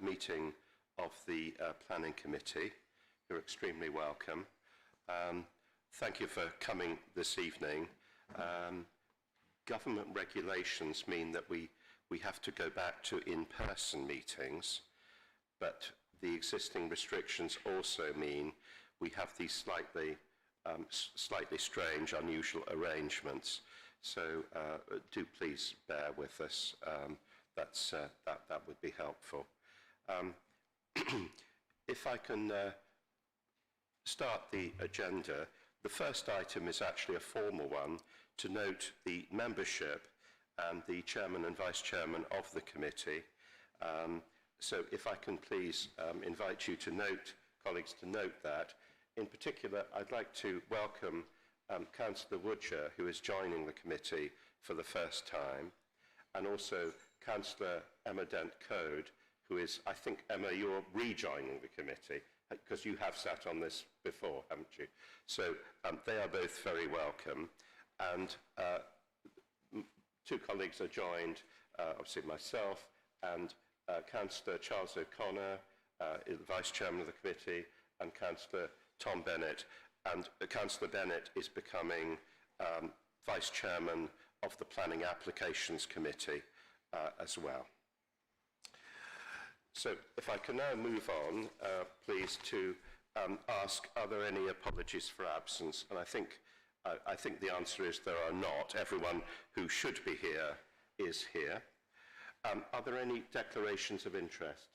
meeting of the Planning Committee. You're extremely welcome. Thank you for coming this evening. Government regulations mean that we have to go back to in-person meetings, but the existing restrictions also mean we have these slightly strange, unusual arrangements. So do please bear with us. That would be helpful. If I can start the agenda, the first item is actually a formal one to note the membership and the chairman and vice chairman of the committee. So if I can please invite you to note, colleagues, to note that. In particular, I'd like to welcome Councillor Woodger, who is joining the committee for the first time, and also Councillor Emma Dent-Code, who is, I think, Emma, you're rejoining the committee, because you have sat on this before, haven't you? So they are both very welcome. And two colleagues are joined, obviously myself, and Councillor Charles O'Connor, the Vice Chairman of the committee, and Councillor Tom Bennett. And Councillor Bennett is becoming Vice Chairman of the Planning Applications Committee as well. So if I can now move on, please, to ask, are there any apologies for absence? And I think the answer is there are not. Everyone who should be here is here. Are there any declarations of interest?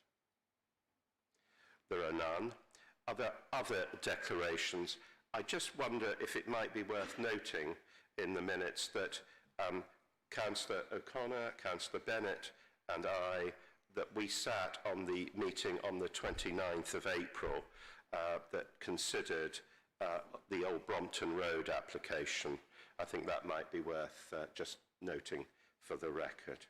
There are none. Are there other declarations? I just wonder if it might be worth noting in the minutes that Councillor O'Connor, Councillor Bennett and I, that we sat on the meeting on the 29th of April that considered the old Brompton Road application. I think that might be worth just noting for the record.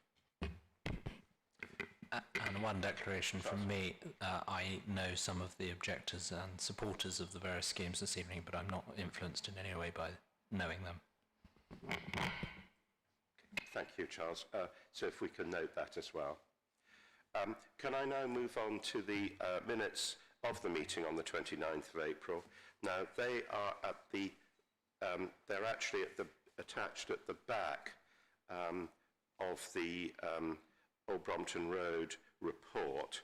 And one declaration from me, I know some of the objectors and supporters of the various schemes this evening, but I'm not influenced in any way by knowing them. Thank you, Charles. So if we can note that as well. Can I now move on to the minutes of the meeting on the 29th of April? Now, they are at the, they're actually attached at the back of the Old Brompton Road report.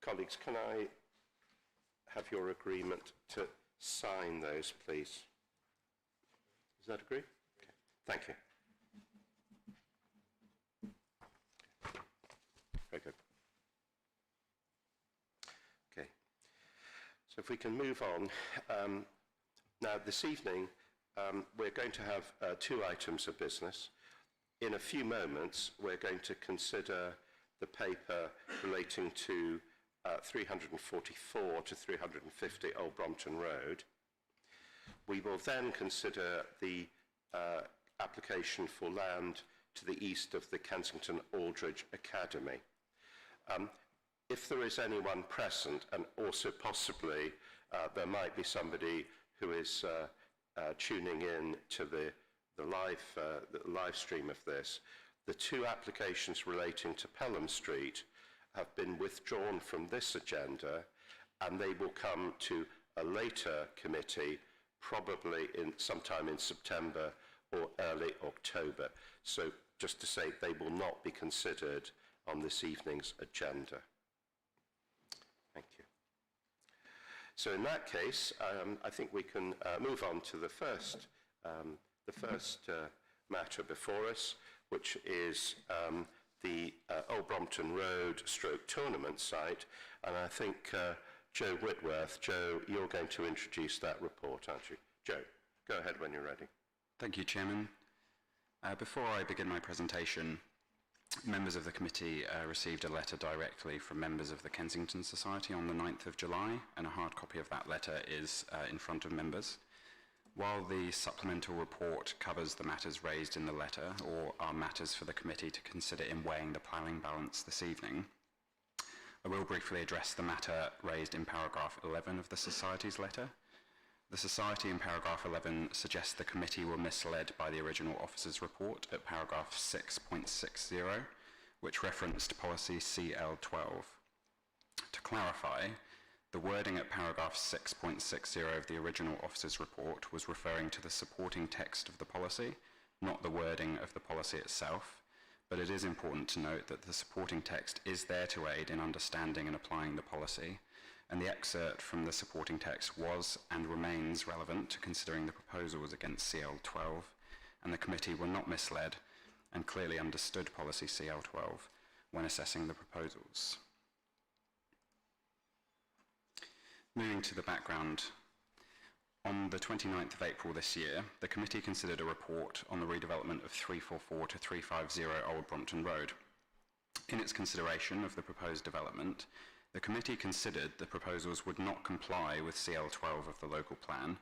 Colleagues, can I have your agreement to sign those, please? Is that agreed? Okay. Thank you. Very good. Okay. So if we can move on. Now, this evening, we're going to have two items of business. In a few moments, we're going to consider the paper relating to 344 to 350 Old Brompton Road. We will then consider the application for land to the east of the Kensington Aldridge Academy. If there is anyone present, and also possibly there might be somebody who is tuning in to the live stream of this, the two applications relating to Pelham Street have been withdrawn from this agenda, and they will come to a later committee, probably sometime in September or early October. So just to say, they will not be considered on this evening's agenda. Thank you. So in that case, I think we can move on to the first matter before us, which is the Old Brompton Road / tournament site. And I think Joe Whitworth, Joe, you're going to introduce that report, aren't you? Joe, go ahead when you're ready. Thank you, Chairman. Before I begin my presentation, members of the committee received a letter directly from members of the Kensington Society on the 9th of July, and a hard copy of that letter is in front of members. While the supplemental report covers the matters raised in the letter, or are matters for the committee to consider in weighing the planning balance this evening, I will briefly address the matter raised in paragraph 11 of the Society's letter. The Society in paragraph 11 suggests the committee were misled by the original officer's report at paragraph 6.60, which referenced policy CL12. To clarify, the wording at paragraph 6.60 of the original officer's report was referring to the supporting text of the policy, not the wording of the policy itself, but it is important to note that the supporting text is there to aid in understanding and applying the policy, and the excerpt from the supporting text was and remains relevant to considering the proposals against CL12, and the committee were not misled and clearly understood policy CL12 when assessing the proposals. Moving to the background, on the 29th of April this year, the committee considered a report on the redevelopment of 344 to 350 Old Brompton Road. In its consideration of the proposed development, the committee considered the proposals would not comply with CL12 of the local plan,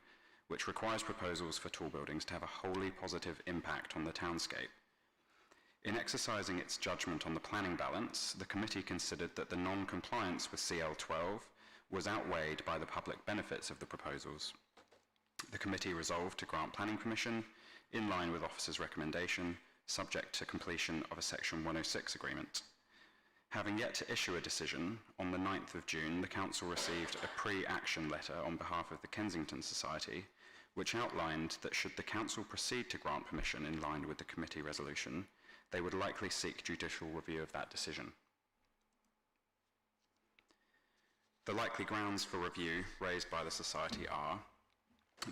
which requires proposals for tall buildings to have a wholly positive impact on the townscape. In exercising its judgment on the planning balance, the committee considered that the non-compliance with CL12 was outweighed by the public benefits of the proposals. The committee resolved to grant planning permission in line with officer's recommendation, subject to completion of a Section 106 agreement. Having yet to issue a decision, on the 9th of June, the Council received a pre-action letter on behalf of the Kensington Society, which outlined that should the Council proceed to grant permission in line with the committee resolution, they would likely seek judicial review of that decision. The likely grounds for review raised by the Society are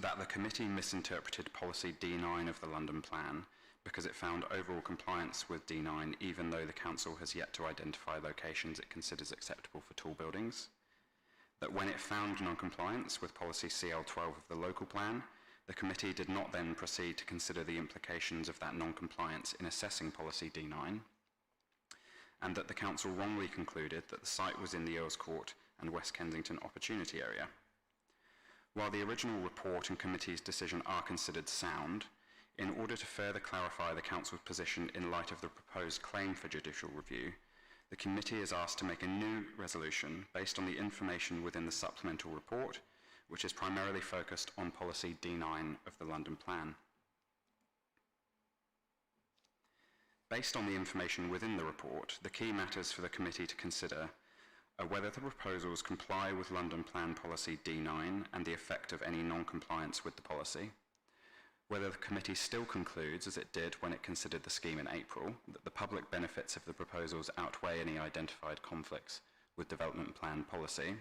that the committee misinterpreted policy D9 of the London Plan because it found overall compliance with D9 even though the Council has yet to identify locations it considers acceptable for tall buildings, that when it found non-compliance with policy CL12 of the local plan, the committee did not then proceed to consider the implications of that non-compliance in assessing policy D9, and that the Council wrongly concluded that the site was in the Earls Court and West Kensington Opportunity Area. While the original report and committee's decision are considered sound, in order to further clarify the Council's position in light of the proposed claim for judicial review, the committee is asked to make a new resolution based on the information within the Supplemental Report, which is primarily focused on policy D9 of the London Plan. Based on the information within the report, the key matters for the committee to consider are whether the proposals comply with London Plan Policy D9 and the effect of any non-compliance with the policy, whether the committee still concludes, as it did when it considered the scheme in April, that the public benefits of the proposals outweigh any identified conflicts with development plan policy,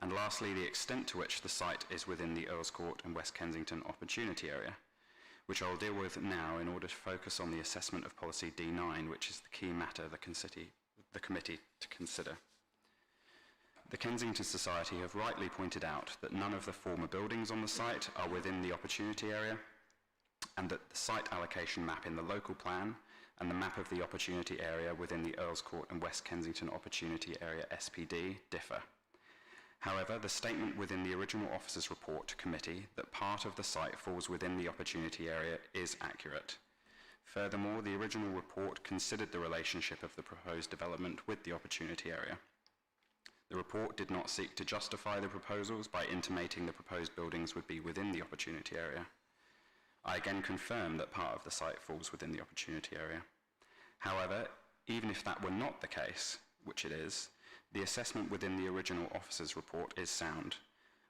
and lastly, the extent to which the site is within the Earls Court and West Kensington Opportunity Area, which I'll deal with now in order to focus on the assessment of policy D9, which is the key matter the committee to consider. The Kensington Society have rightly pointed out that none of the former buildings on the site are within the opportunity area, and that the site allocation map in the local plan and the map of the opportunity area within the Earls Court and West Kensington Opportunity Area SPD differ. However, the statement within the original officer's report to committee that part of the site falls within the opportunity area is accurate. Furthermore, the original report considered the relationship of the proposed development with the opportunity area. The report did not seek to justify the proposals by intimating the proposed buildings would be within the opportunity area. I again confirm that part of the site falls within the opportunity area. However, even if that were not the case, which it is, the assessment within the original officer's report is sound.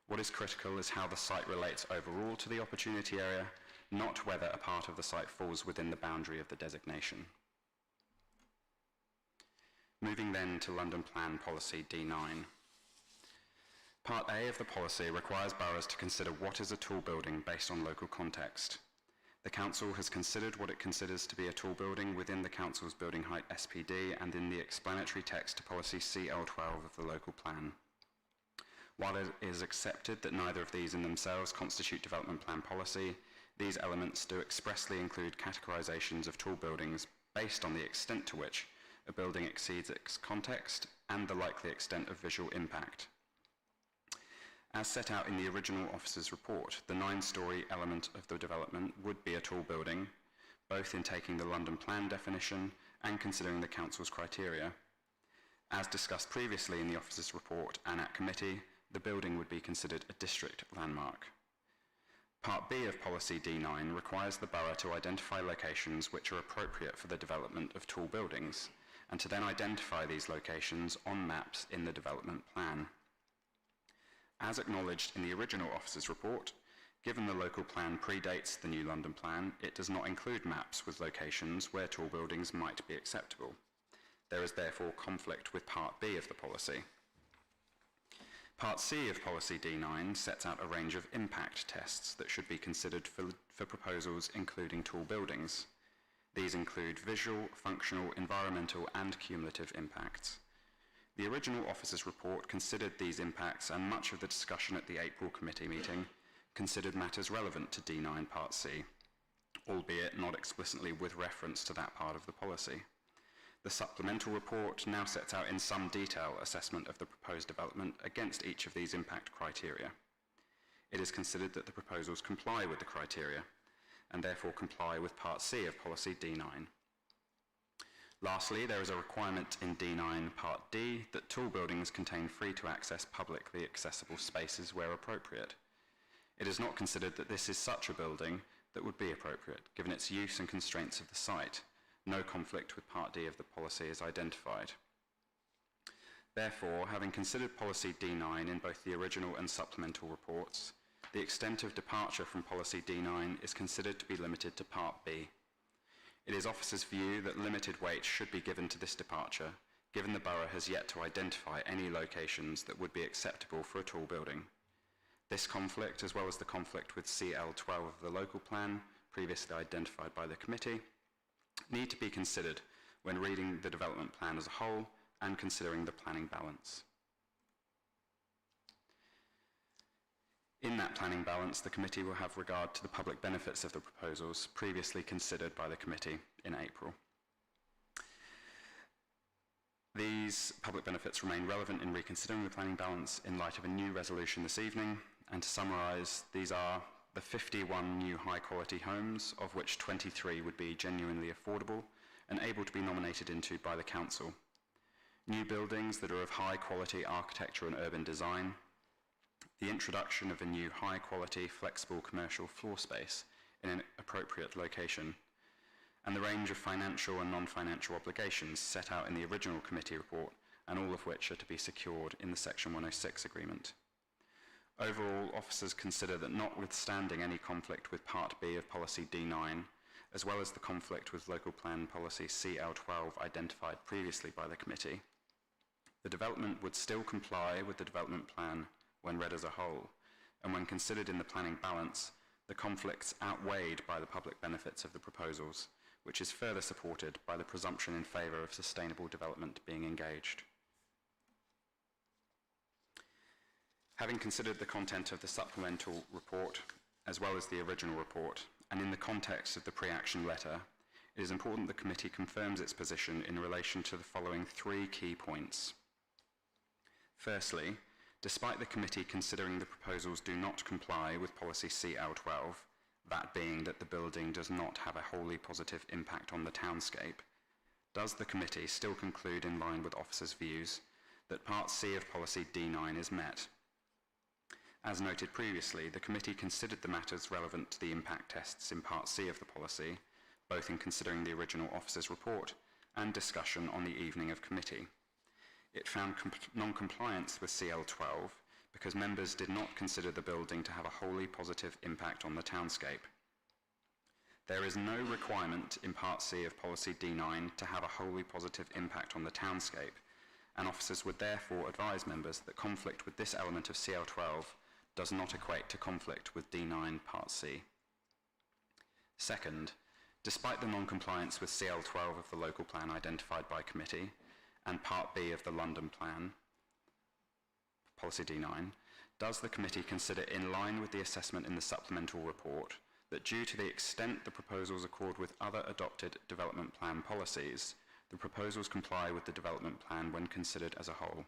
What is critical is how the site relates overall to the opportunity area, not whether a part of the site falls within the boundary of the designation. Moving then to London Plan Policy D9. Part A of the policy requires boroughs to consider what is a tall building based on local context. The Council has considered what it considers to be a tall building within the Council's building height SPD and in the explanatory text to policy CL12 of the local plan. While it is accepted that neither of these in themselves constitute development plan policy, these elements do expressly include categorizations of tall buildings based on the extent to which a building exceeds its context and the likely extent of visual impact. As set out in the original officer's report, the 9-storey element of the development would be a tall building, both in taking the London Plan definition and considering the Council's criteria. As discussed previously in the officer's report and at committee, the building would be considered a district landmark. Part B of Policy D9 requires the Borough to identify locations which are appropriate for the development of tall buildings, and to then identify these locations on maps in the development plan. As acknowledged in the original officer's report, given the local plan predates the new London plan, it does not include maps with locations where tall buildings might be acceptable. There is therefore conflict with Part B of the policy. Part C of Policy D9 sets out a range of impact tests that should be considered for proposals including tall buildings. These include visual, functional, environmental and cumulative impacts. The original officer's report considered these impacts, and much of the discussion at the April committee meeting considered matters relevant to D9 Part C, albeit not explicitly with reference to that part of the policy. The supplemental report now sets out in some detail assessment of the proposed development against each of these impact criteria. It is considered that the proposals comply with the criteria and therefore comply with Part C of Policy D9. Lastly, there is a requirement in D9 Part D that tall buildings contain free-to-access publicly accessible spaces where appropriate. It is not considered that this is such a building that would be appropriate, given its use and constraints of the site. No conflict with Part D of the policy is identified. Therefore, having considered Policy D9 in both the original and supplemental reports, the extent of departure from Policy D9 is considered to be limited to Part B. It is officers' view that limited weight should be given to this departure, given the Borough has yet to identify any locations that would be acceptable for a tall building. This conflict, as well as the conflict with CL12 of the local plan, previously identified by the committee, need to be considered when reading the development plan as a whole and considering the planning balance. In that planning balance, the committee will have regard to the public benefits of the proposals previously considered by the committee in April. These public benefits remain relevant in reconsidering the planning balance in light of a new resolution this evening, and to summarise, these are the 51 new high-quality homes, of which 23 would be genuinely affordable and able to be nominated into by the council. New buildings that are of high-quality architecture and urban design. The introduction of a new high-quality, flexible commercial floor space in an appropriate location. And the range of financial and non-financial obligations set out in the original committee report, and all of which are to be secured in the Section 106 agreement. Overall, officers consider that notwithstanding any conflict with Part B of Policy D9, as well as the conflict with Local Plan Policy CL12 identified previously by the committee, the development would still comply with the development plan when read as a whole, and when considered in the planning balance, the conflicts outweighed by the public benefits of the proposals, which is further supported by the presumption in favour of sustainable development being engaged. Having considered the content of the supplemental report, as well as the original report, and in the context of the pre-action letter, it is important the committee confirms its position in relation to the following three key points. Firstly, despite the committee considering the proposals do not comply with Policy CL12, that being that the building does not have a wholly positive impact on the townscape, does the committee still conclude in line with officers' views that Part C of Policy D9 is met? As noted previously, the committee considered the matters relevant to the impact tests in Part C of the policy, both in considering the original officer's report and discussion on the evening of committee. It found non-compliance with CL12 because members did not consider the building to have a wholly positive impact on the townscape. There is no requirement in Part C of Policy D9 to have a wholly positive impact on the townscape, and officers would therefore advise members that conflict with this element of CL12 does not equate to conflict with D9 Part C. Second, despite the non-compliance with CL12 of the local plan identified by committee and Part B of the London plan, Policy D9, does the committee consider, in line with the assessment in the supplemental report, that due to the extent the proposals accord with other adopted development plan policies, the proposals comply with the development plan when considered as a whole?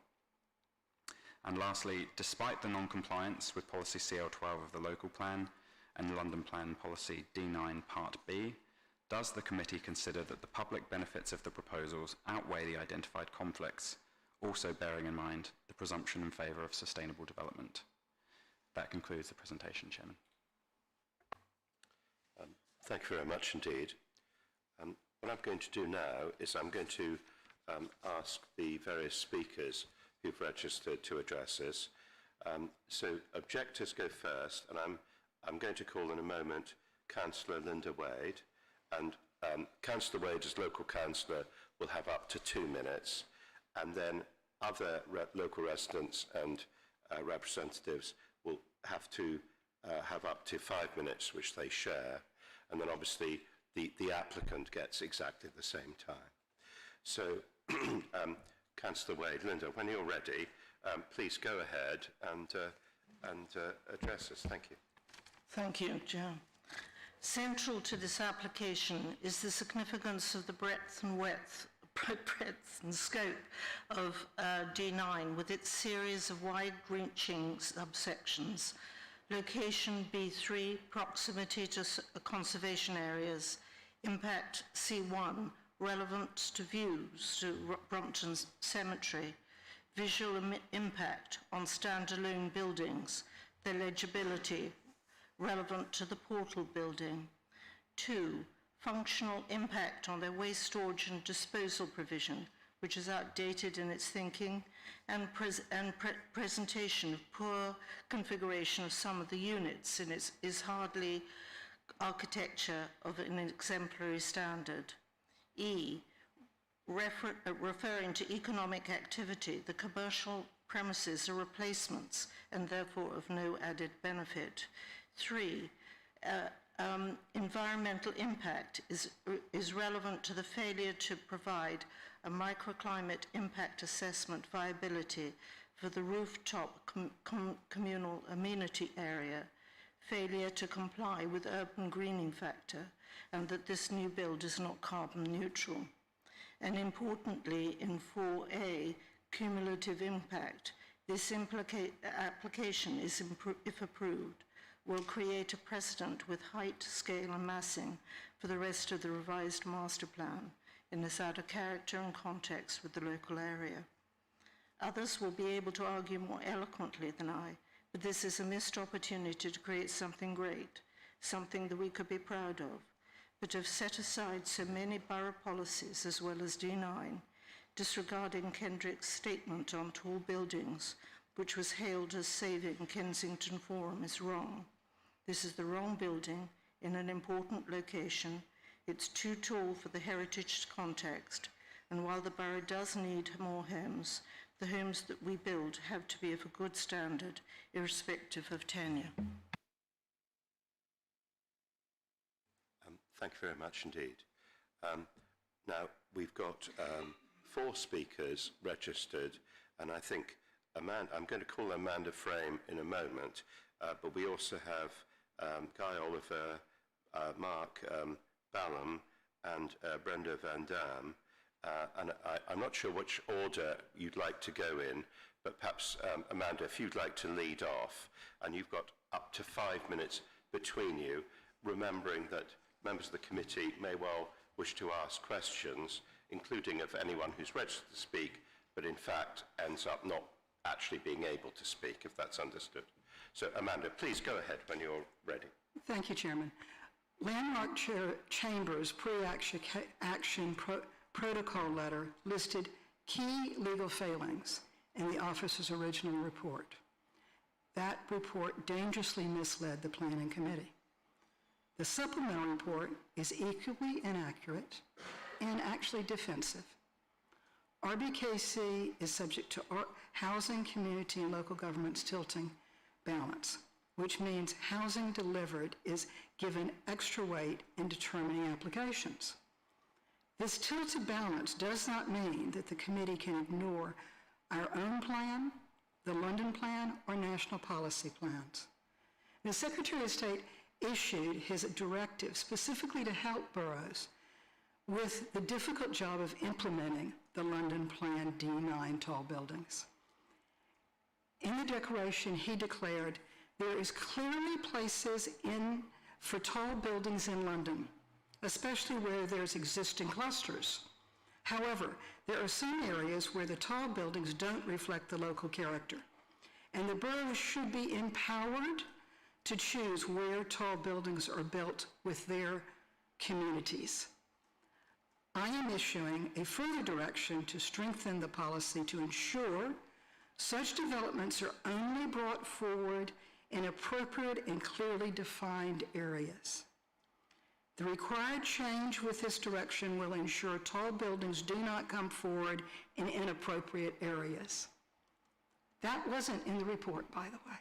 And lastly, despite the non-compliance with Policy CL12 of the local plan and London Plan Policy D9 Part B, does the committee consider that the public benefits of the proposals outweigh the identified conflicts, also bearing in mind the presumption in favour of sustainable development? That concludes the presentation, Chairman. Thank you very much indeed. What I'm going to do now is I'm going to ask the various speakers who've registered to address us. So objectors go first, and I'm going to call in a moment Councillor Linda Wade, and Councillor Wade as local councillor will have up to 2 minutes, and then other local residents and representatives will have to have up to 5 minutes, which they share, and then obviously the applicant gets exactly the same time. So, Councillor Wade, Linda, when you're ready, please go ahead and address us. Thank you. Thank you, Joe. Central to this application is the significance of the breadth and scope of D9 with its series of wide-reaching subsections. Location B3, proximity to conservation areas. Impact C1, relevance to views to Brompton Cemetery. Visual impact on standalone buildings. Their legibility, relevant to the portal building. 2, functional impact on their waste storage and disposal provision, which is outdated in its thinking, and presentation of poor configuration of some of the units in its is hardly architecture of an exemplary standard. E, referring to economic activity, the commercial premises are replacements and therefore of no added benefit. 3, environmental impact is relevant to the failure to provide a microclimate impact assessment viability for the rooftop communal amenity area, failure to comply with urban greening factor, and that this new build is not carbon neutral. And importantly, in 4A, cumulative impact, this application is, if approved, will create a precedent with height, scale and massing for the rest of the revised master plan and is out of character and context with the local area. Others will be able to argue more eloquently than I, but this is a missed opportunity to create something great, something that we could be proud of, but have set aside so many borough policies as well as D9, disregarding Kendrick's statement on tall buildings, which was hailed as saving Kensington Forum, is wrong. This is the wrong building in an important location. It's too tall for the heritage context, and while the borough does need more homes, the homes that we build have to be of a good standard, irrespective of tenure. Thank you very much indeed. Now, we've got 4 speakers registered, and I think I'm going to call Amanda Frame in a moment, but we also have Guy Oliver, Mark Ballum, and Brenda Van Dam. And I'm not sure which order you'd like to go in, but perhaps, Amanda, if you'd like to lead off, and you've got up to 5 minutes between you, remembering that members of the committee may well wish to ask questions, including of anyone who's registered to speak, but in fact ends up not actually being able to speak, if that's understood. So, Amanda, please go ahead when you're ready. Thank you, Chairman. Landmark Chamber's pre-action protocol letter listed key legal failings in the office's original report. That report dangerously misled the Planning Committee. The supplemental report is equally inaccurate and actually defensive. RBKC is subject to housing, community, and local government's tilting balance, which means housing delivered is given extra weight in determining applications. This tilted balance does not mean that the committee can ignore our own plan, the London plan, or national policy plans. The Secretary of State issued his directive specifically to help boroughs with the difficult job of implementing the London Plan D9 tall buildings. In the declaration, he declared, there is clearly places for tall buildings in London, especially where there's existing clusters. However, there are some areas where the tall buildings don't reflect the local character, and the borough should be empowered to choose where tall buildings are built with their communities. I am issuing a further direction to strengthen the policy to ensure such developments are only brought forward in appropriate and clearly defined areas. The required change with this direction will ensure tall buildings do not come forward in inappropriate areas. That wasn't in the report, by the way.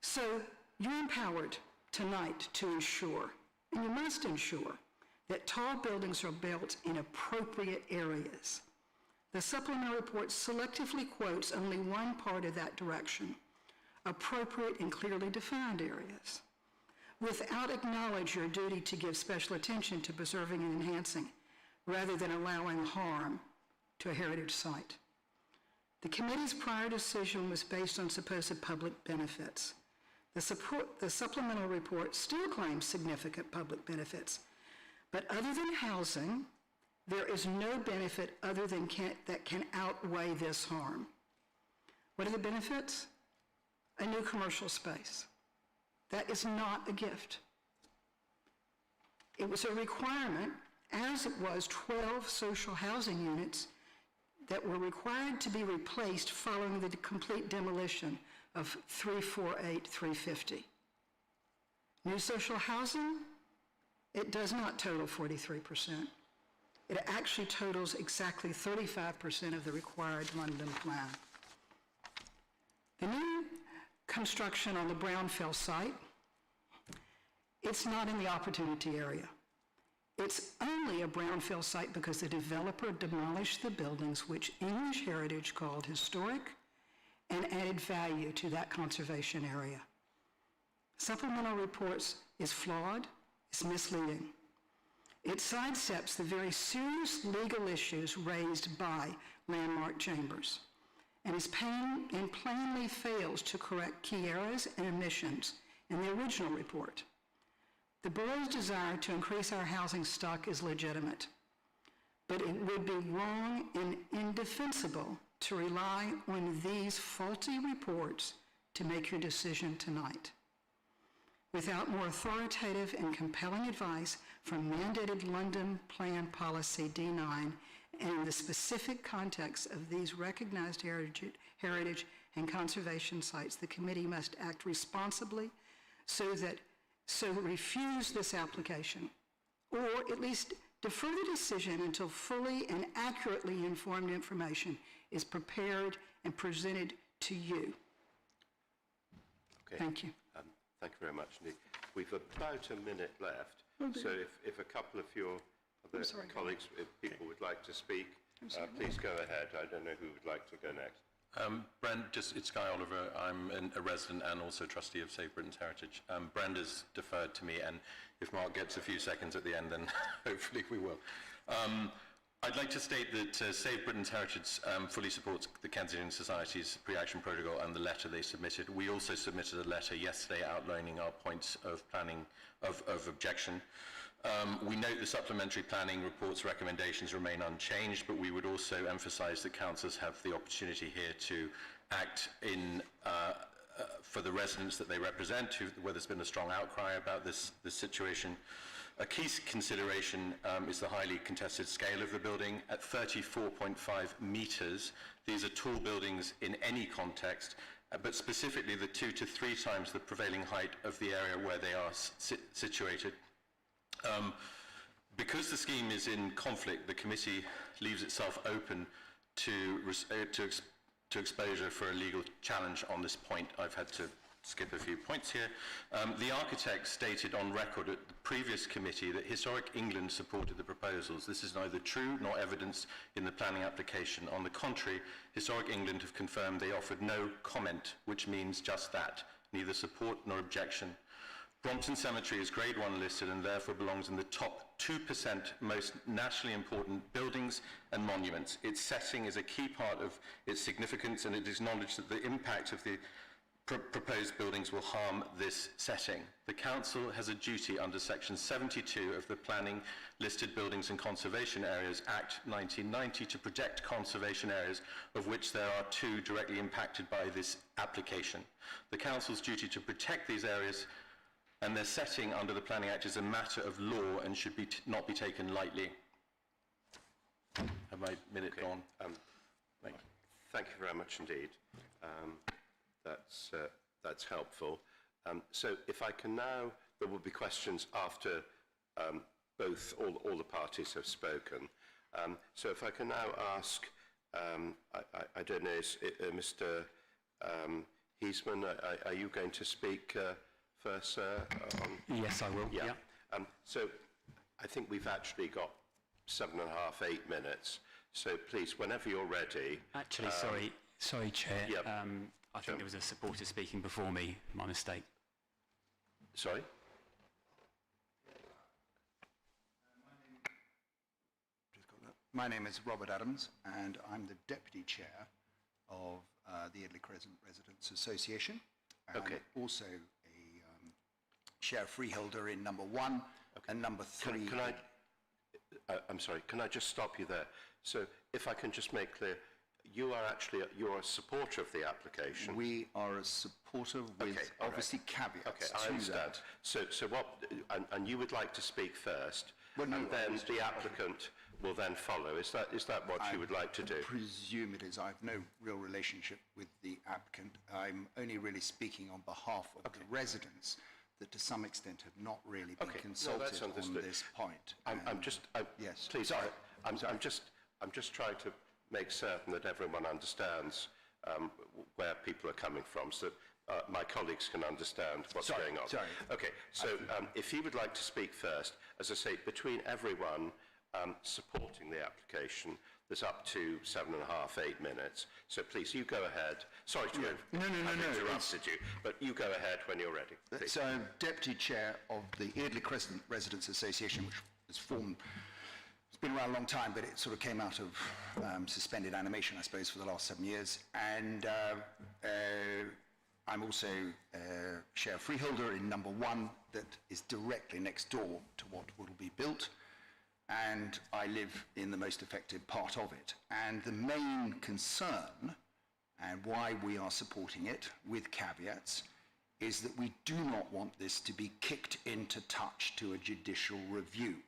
So you're empowered tonight to ensure, and you must ensure, that tall buildings are built in appropriate areas. The supplemental report selectively quotes only one part of that direction, appropriate and clearly defined areas, without acknowledging your duty to give special attention to preserving and enhancing, rather than allowing harm to a heritage site. The committee's prior decision was based on supposed public benefits. The supplemental report still claims significant public benefits, but other than housing, there is no benefit other than that can outweigh this harm. What are the benefits? A new commercial space. That is not a gift. It was a requirement, as it was 12 social housing units that were required to be replaced following the complete demolition of 348, 350. New social housing, it does not total 43%. It actually totals exactly 35% of the required London plan. The new construction on the Brownfield site, it's not in the opportunity area. It's only a Brownfield site because the developer demolished the buildings which English Heritage called historic and added value to that conservation area. Supplemental reports is flawed, it's misleading. It sidesteps the very serious legal issues raised by landmark chambers and plainly fails to correct key errors and omissions in the original report. The borough's desire to increase our housing stock is legitimate, but it would be wrong and indefensible to rely on these faulty reports to make your decision tonight. Without more authoritative and compelling advice from mandated London Plan Policy D9 and in the specific context of these recognized heritage and conservation sites, the committee must act responsibly so refuse this application, or at least defer the decision until fully and accurately informed information is prepared and presented to you. Okay. Thank you. Thank you very much, Nick. We've about a minute left, so if a couple of your other colleagues, if people would like to speak, please go ahead. I don't know who would like to go next. Brand, it's Guy Oliver. I'm a resident and also trustee of Save Britain's Heritage. Brand has deferred to me, and if Mark gets a few seconds at the end, then hopefully we will. I'd like to state that Save Britain's Heritage fully supports the Kensington Society's pre-action protocol and the letter they submitted. We also submitted a letter yesterday outlining our points of planning, of objection. We note the supplementary planning report's recommendations remain unchanged, but we would also emphasise that councillors have the opportunity here to act for the residents that they represent, where there's been a strong outcry about this situation. A key consideration is the highly contested scale of the building. At 34.5 metres, these are tall buildings in any context, but specifically the 2 to 3 times the prevailing height of the area where they are situated. Because the scheme is in conflict, the committee leaves itself open to exposure for a legal challenge on this point. I've had to skip a few points here. The architect stated on record at the previous committee that Historic England supported the proposals. This is neither true nor evidenced in the planning application. On the contrary, Historic England have confirmed they offered no comment, which means just that, neither support nor objection. Brompton Cemetery is Grade 1 listed and therefore belongs in the top 2% most nationally important buildings and monuments. Its setting is a key part of its significance, and it is acknowledged that the impact of the proposed buildings will harm this setting. The Council has a duty under Section 72 of the Planning Listed Buildings and Conservation Areas Act 1990 to protect conservation areas, of which there are 2 directly impacted by this application. The Council's duty to protect these areas and their setting under the Planning Act is a matter of law and should not be taken lightly. Have my minute gone? Thank you very much indeed. That's helpful. So if I can now, there will be questions after all the parties have spoken. So if I can now ask, I don't know, Mr. Heisman, are you going to speak first, sir? Yes, I will. Yeah. So I think we've actually got 7.5, 8 minutes. So please, whenever you're ready. Actually, sorry, Chair. Yep. I think there was a supporter speaking before me. My mistake. Sorry? My name is Robert Adams, and I'm the Deputy Chair of the Eardley Crescent Residents Association. And Okay. also a share freeholder in number 1 and number 3. Can I, I'm sorry, can I just stop you there? So if I can just make clear, you're a supporter of the application. We are a supporter with Okay, all obviously caveats Okay, to I understand. that. So what, and you would like to speak first, Well, no, and then obviously. the applicant will then follow. Is that what you would like to do? I presume it is. I have no real relationship with the applicant. I'm only really speaking on behalf of the residents that to some extent have not really been Okay, no, consulted that's on understood. this point. I'm just, yes. please, I'm just trying to make certain that everyone understands where people are coming from, so that my colleagues can understand what's going on. Sorry. Okay, so if you would like to speak first, as I say, between everyone supporting the application, there's up to 7.5, 8 minutes. So please, you go ahead. Sorry to have interrupted you, but you go ahead when you're ready. Please. So I'm Deputy Chair of the Eardley Crescent Residents Association, which was formed, it's been around a long time, but it sort of came out of suspended animation, I suppose, for the last 7 years. And I'm also share freeholder in number 1 that is directly next door to what will be built. And I live in the most affected part of it. And the main concern, and why we are supporting it with caveats, is that we do not want this to be kicked into touch to a judicial review.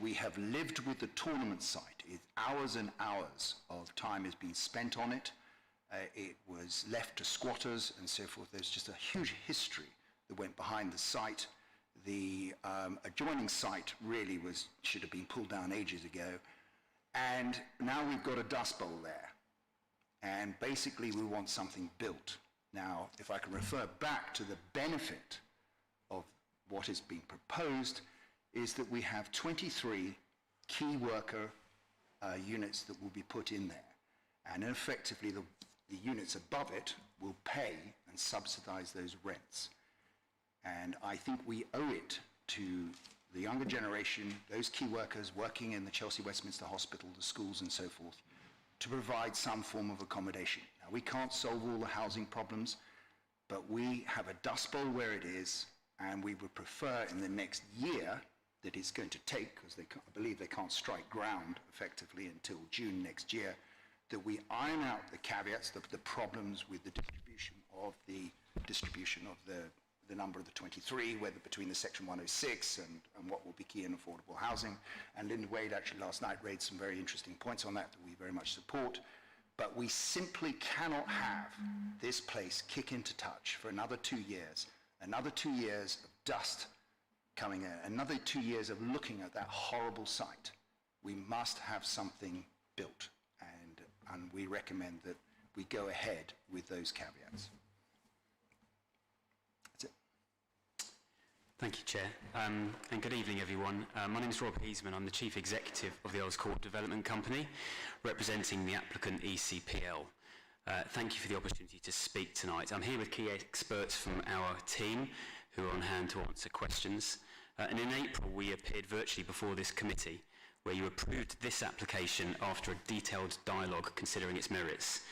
We have lived with the tournament site. Hours and hours of time has been spent on it. It was left to squatters and so forth. There's just a huge history that went behind the site. The adjoining site really should have been pulled down ages ago. And now we've got a dust bowl there. And basically we want something built. Now, if I can refer back to the benefit of what is being proposed, is that we have 23 key worker units that will be put in there. And effectively the units above it will pay and subsidize those rents. And I think we owe it to the younger generation, those key workers working in the Chelsea Westminster Hospital, the schools and so forth, to provide some form of accommodation. Now, we can't solve all the housing problems, but we have a dust bowl where it is, and we would prefer in the next year that it's going to take, because I believe they can't strike ground effectively until June next year, that we iron out the caveats, the problems with the distribution of the number of the 23, whether between the Section 106 and what will be key and affordable housing. And Linda Wade actually last night raised some very interesting points on that we very much support. But we simply cannot have this place kick into touch for another 2 years, another 2 years of dust coming in, another 2 years of looking at that horrible site. We must have something built, and we recommend that we go ahead with those caveats. That's it. Thank you, Chair. And good evening, everyone. My name is Rob Heisman. I'm the Chief Executive of the Earls Court Development Company, representing the applicant ECPL. Thank you for the opportunity to speak tonight. I'm here with key experts from our team who are on hand to answer questions. And in April, we appeared virtually before this committee, where you approved this application after a detailed dialogue considering its merits.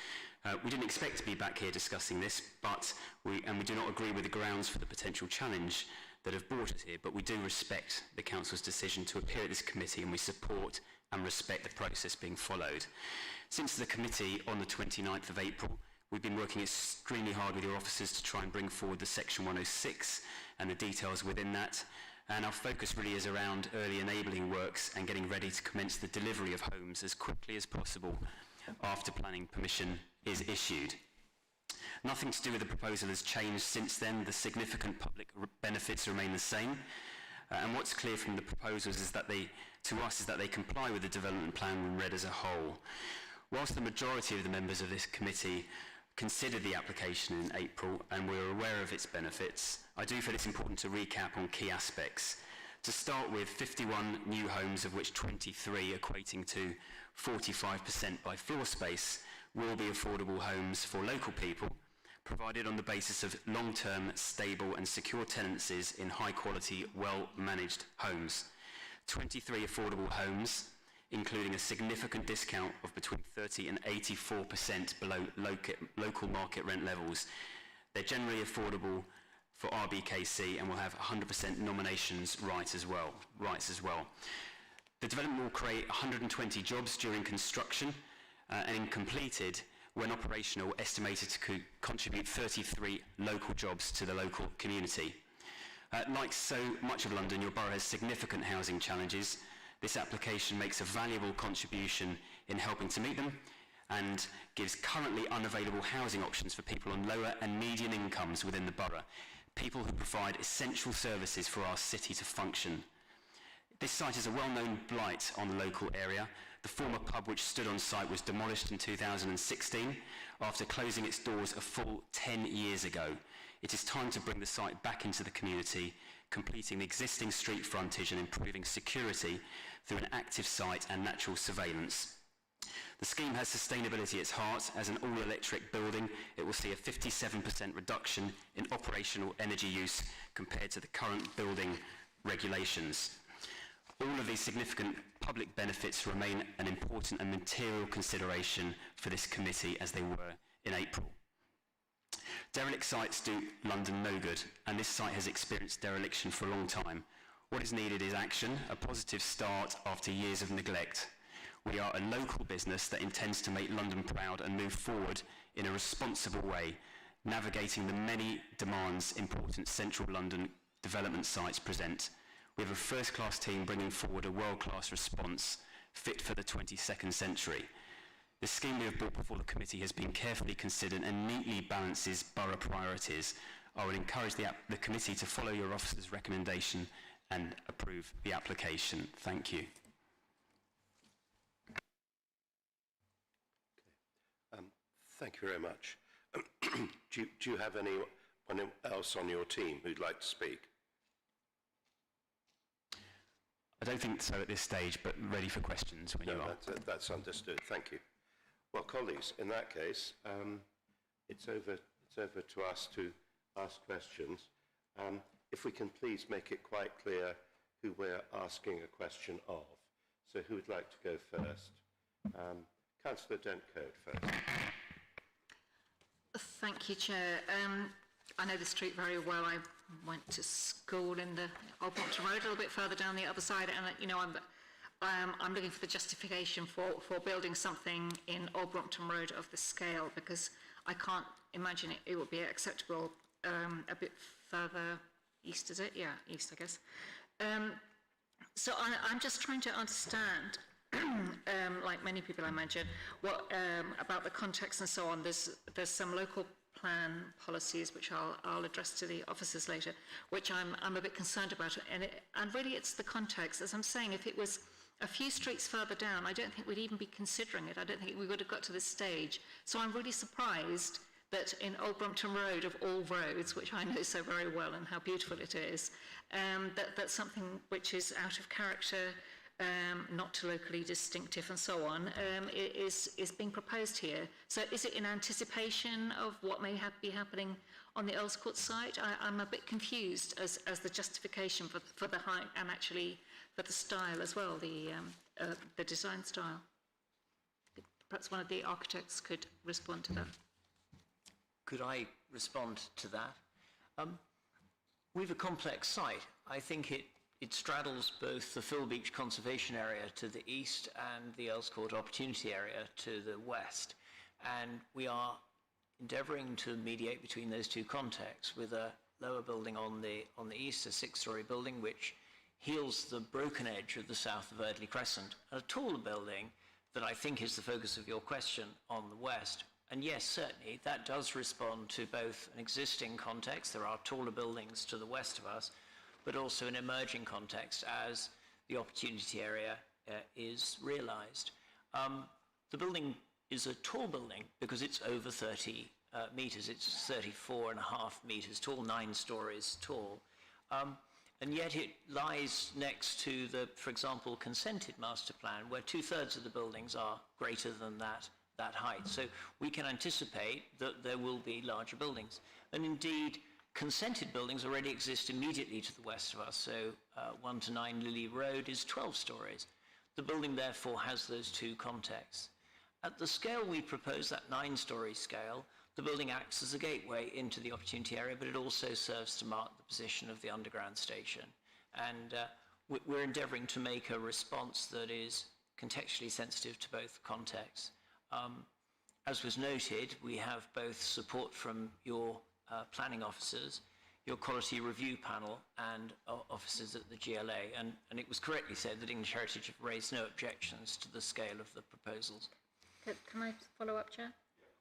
We didn't expect to be back here discussing this, but we do not agree with the grounds for the potential challenge that have brought us here, but we do respect the Council's decision to appear at this committee, and we support and respect the process being followed. Since the committee on the 29th of April, we've been working extremely hard with your officers to try and bring forward the Section 106 and the details within that, and our focus really is around early enabling works and getting ready to commence the delivery of homes as quickly as possible after planning permission is issued. Nothing to do with the proposal has changed since then. The significant public benefits remain the same. And what's clear from the proposals is that to us is that they comply with the development plan when read as a whole. Whilst the majority of the members of this committee considered the application in April and we're aware of its benefits, I do feel it's important to recap on key aspects. To start with, 51 new homes, of which 23 equating to 45% by floor space, will be affordable homes for local people, provided on the basis of long-term, stable and secure tenancies in high-quality, well-managed homes. 23 affordable homes, including a significant discount of between 30 and 84% below local market rent levels. They're generally affordable for RBKC and will have 100% nominations rights as well. The development will create 120 jobs during construction and completed, when operational, estimated to contribute 33 local jobs to the local community. Like so much of London, your borough has significant housing challenges. This application makes a valuable contribution in helping to meet them and gives currently unavailable housing options for people on lower and median incomes within the borough, people who provide essential services for our city to function. This site is a well-known blight on the local area. The former pub which stood on site was demolished in 2016 after closing its doors a full 10 years ago. It is time to bring the site back into the community, completing the existing street frontage and improving security through an active site and natural surveillance. The scheme has sustainability at its heart. As an all-electric building, it will see a 57% reduction in operational energy use compared to the current building regulations. All of these significant public benefits remain an important and material consideration for this committee as they were in April. Derelict sites do London no good, and this site has experienced dereliction for a long time. What is needed is action, a positive start after years of neglect. We are a local business that intends to make London proud and move forward in a responsible way, navigating the many demands important central London development sites present. We have a first-class team bringing forward a world-class response fit for the 22nd century. The scheme we have brought before the committee has been carefully considered and neatly balances borough priorities. I would encourage the committee to follow your officer's recommendation and approve the application. Thank you. Thank you very much. Do you have anyone else on your team who'd like to speak? I don't think so at this stage, but ready for questions when you are. That's understood. Thank you. Well, colleagues, in that case, it's over to us to ask questions. If we can please make it quite clear who we're asking a question of. So who would like to go first? Councillor Dentcote first. Thank you, Chair. I know the street very well. I went to school in the Old Brompton Road, a little bit further down the other side, and you know, I'm looking for the justification for building something in Old Brompton Road of this scale, because I can't imagine it would be acceptable a bit further east, is it? Yeah, east, I guess. So I'm just trying to understand, like many people I imagine, what about the context and so on. There's some local plan policies which I'll address to the officers later, which I'm a bit concerned about, and really it's the context. As I'm saying, if it was a few streets further down, I don't think we'd even be considering it. I don't think we would have got to this stage. So I'm really surprised that in Old Brompton Road, of all roads, which I know so very well and how beautiful it is, that something which is out of character, not locally distinctive and so on, is being proposed here. So is it in anticipation of what may be happening on the Earls Court site? I'm a bit confused as the justification for the height and actually for the style as well, the design style. perhaps one of the architects could respond to that. Could I respond to that? We've a complex site. I think it straddles both the Phil Beach Conservation Area to the east and the Earls Court Opportunity Area to the west. And we are endeavouring to mediate between those two contexts with a lower building on the east, a 6-storey building which heals the broken edge of the south of Erdley Crescent, and a taller building that I think is the focus of your question on the west. And yes, certainly, that does respond to both an existing context, there are taller buildings to the west of us, but also an emerging context as the opportunity area is realised. The building is a tall building because it's over 30 metres, it's 34.5 metres tall, 9 stories tall. And yet it lies next to the, for example, consented master plan, where 2/3 of the buildings are greater than that height. So we can anticipate that there will be larger buildings. And indeed, consented buildings already exist immediately to the west of us. So 1 to 9 Lily Road is 12 stories. The building therefore has those two contexts. At the scale we propose, that 9-storey scale, the building acts as a gateway into the opportunity area, but it also serves to mark the position of the underground station. And we're endeavouring to make a response that is contextually sensitive to both contexts. As was noted, we have both support from your planning officers, your quality review panel, and officers at the GLA. And it was correctly said that English Heritage have raised no objections to the scale of the proposals. Can I follow up, Chair?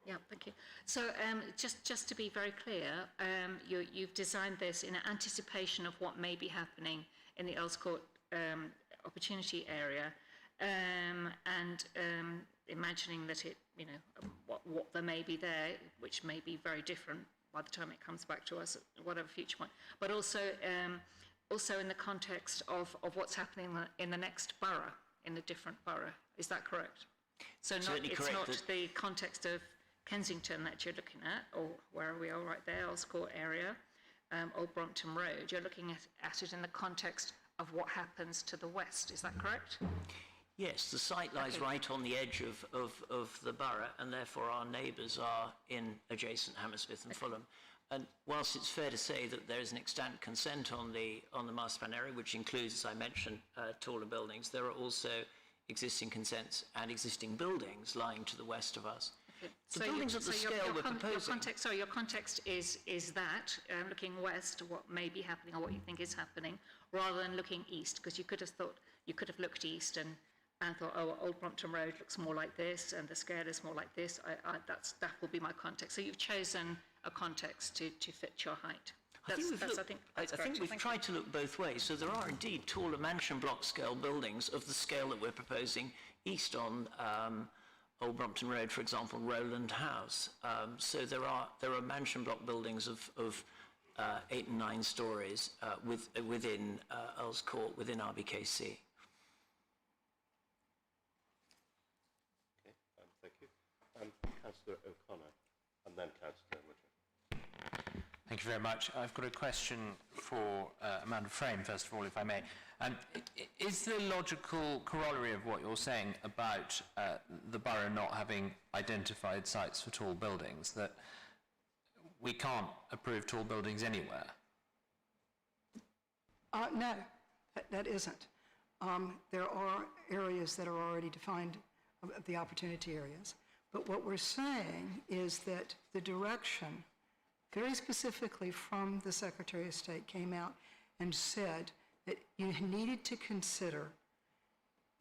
Yeah, thank you. So just to be very clear, you've designed this in anticipation of what may be happening in the Earls Court opportunity area, and imagining that it, you know, what there may be there, which may be very different by the time it comes back to us at whatever future point, but also in the context of what's happening in the next borough, in a different borough. Is that correct? So it's not the context of Kensington that you're looking at, or where we are right there, Earls Court area, or Brompton Road. You're looking at it in the context of what happens to the west. Is that correct? Yes, the site lies right on the edge of the borough, and therefore our neighbours are in adjacent Hammersmith and Fulham. And whilst it's fair to say that there is an extant consent on the master plan area, which includes, as I mentioned, taller buildings, there are also existing consents and existing buildings lying to the west of us. Okay. The buildings at the scale we're proposing... Your context is that, looking west, what may be happening or what you think is happening, rather than looking east, because you could have looked east and thought, oh, Old Brompton Road looks more like this, and the scale is more like this. That will be my context. So you've chosen a context to fit your height. I think we've tried to look both ways. So there are indeed taller mansion block scale buildings of the scale that we're proposing east on Old Brompton Road, for example, Rowland House. So there are mansion block buildings of 8 and 9 stories within Earls Court, within RBKC. Thank you. Councillor O'Connor, and then Councillor Woodruff. Thank you very much. I've got a question for Amanda Frame, first of all, if I may. Is the logical corollary of what you're saying about the borough not having identified sites for tall buildings that we can't approve tall buildings anywhere? No, that isn't. There are areas that are already defined, the opportunity areas. But what we're saying is that the direction, very specifically from the Secretary of State, came out and said that you needed to consider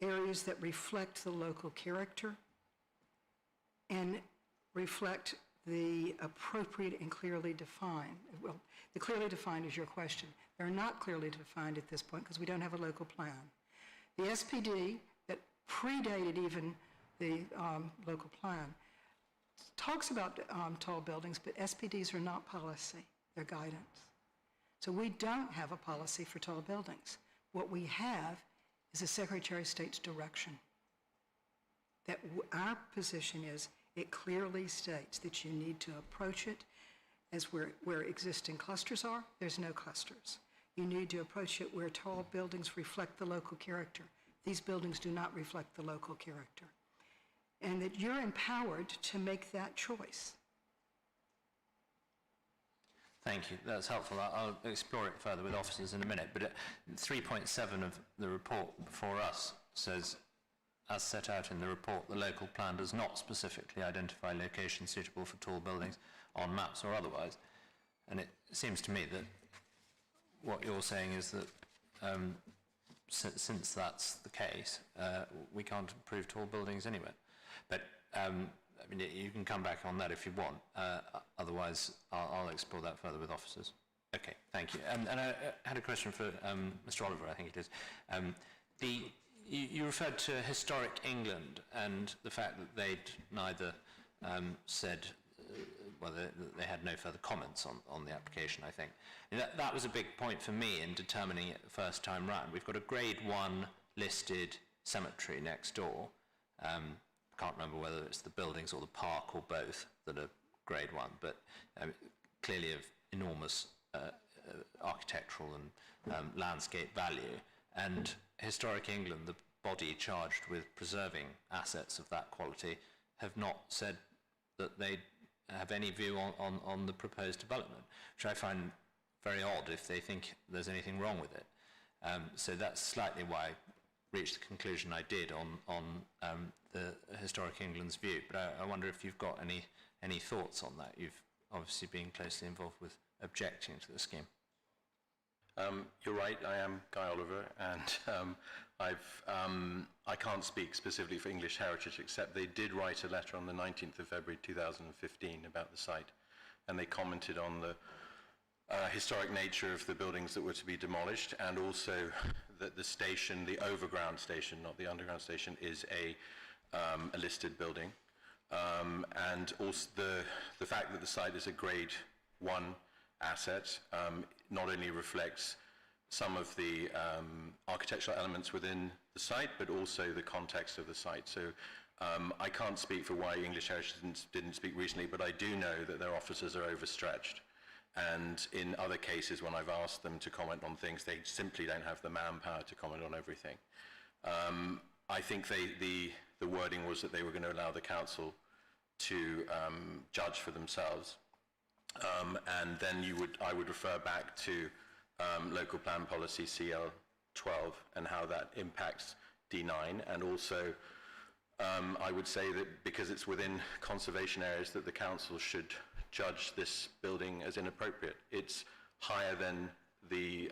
areas that reflect the local character and reflect the appropriate and clearly defined. Well, the clearly defined is your question. They're not clearly defined at this point because we don't have a local plan. The SPD that predated even the local plan talks about tall buildings, but SPDs are not policy, they're guidance. So we don't have a policy for tall buildings. What we have is a Secretary of State's direction. That our position is, it clearly states that you need to approach it as where existing clusters are, there's no clusters. You need to approach it where tall buildings reflect the local character. These buildings do not reflect the local character. and that you're empowered to make that choice. Thank you. That's helpful. I'll explore it further with officers in a minute. But 3.7 of the report before us says, as set out in the report, the local plan does not specifically identify locations suitable for tall buildings on maps or otherwise. And it seems to me that what you're saying is that since that's the case, we can't improve tall buildings anywhere. But I mean, you can come back on that if you want. Otherwise, I'll explore that further with officers. Okay, thank you. And I had a question for Mr. Oliver, I think it is. You referred to Historic England and the fact that they'd neither said, well, they had no further comments on the application, I think. And that was a big point for me in determining it the first time round. We've got a Grade 1 listed cemetery next door. Can't remember whether it's the buildings or the park or both that are Grade 1, but clearly of enormous architectural and landscape value. And Historic England, the body charged with preserving assets of that quality, have not said that they have any view on the proposed development, which I find very odd if they think there's anything wrong with it. So that's slightly why I reached the conclusion I did on the Historic England's view. But I wonder if you've got any thoughts on that. You've obviously been closely involved with objecting to the scheme. You're right, I am Guy Oliver, and I can't speak specifically for English Heritage, except they did write a letter on the 19th of February 2015 about the site, and they commented on the historic nature of the buildings that were to be demolished, and also that the station, the overground station, not the underground station, is a listed building. And also the fact that the site is a Grade 1 asset not only reflects some of the architectural elements within the site, but also the context of the site. So I can't speak for why English Heritage didn't speak recently, but I do know that their officers are overstretched. And in other cases, when I've asked them to comment on things, they simply don't have the manpower to comment on everything. I think the wording was that they were going to allow the council to judge for themselves. And then I would refer back to local plan policy CL12 and how that impacts D9. And also, I would say that because it's within conservation areas, that the council should judge this building as inappropriate. It's higher than the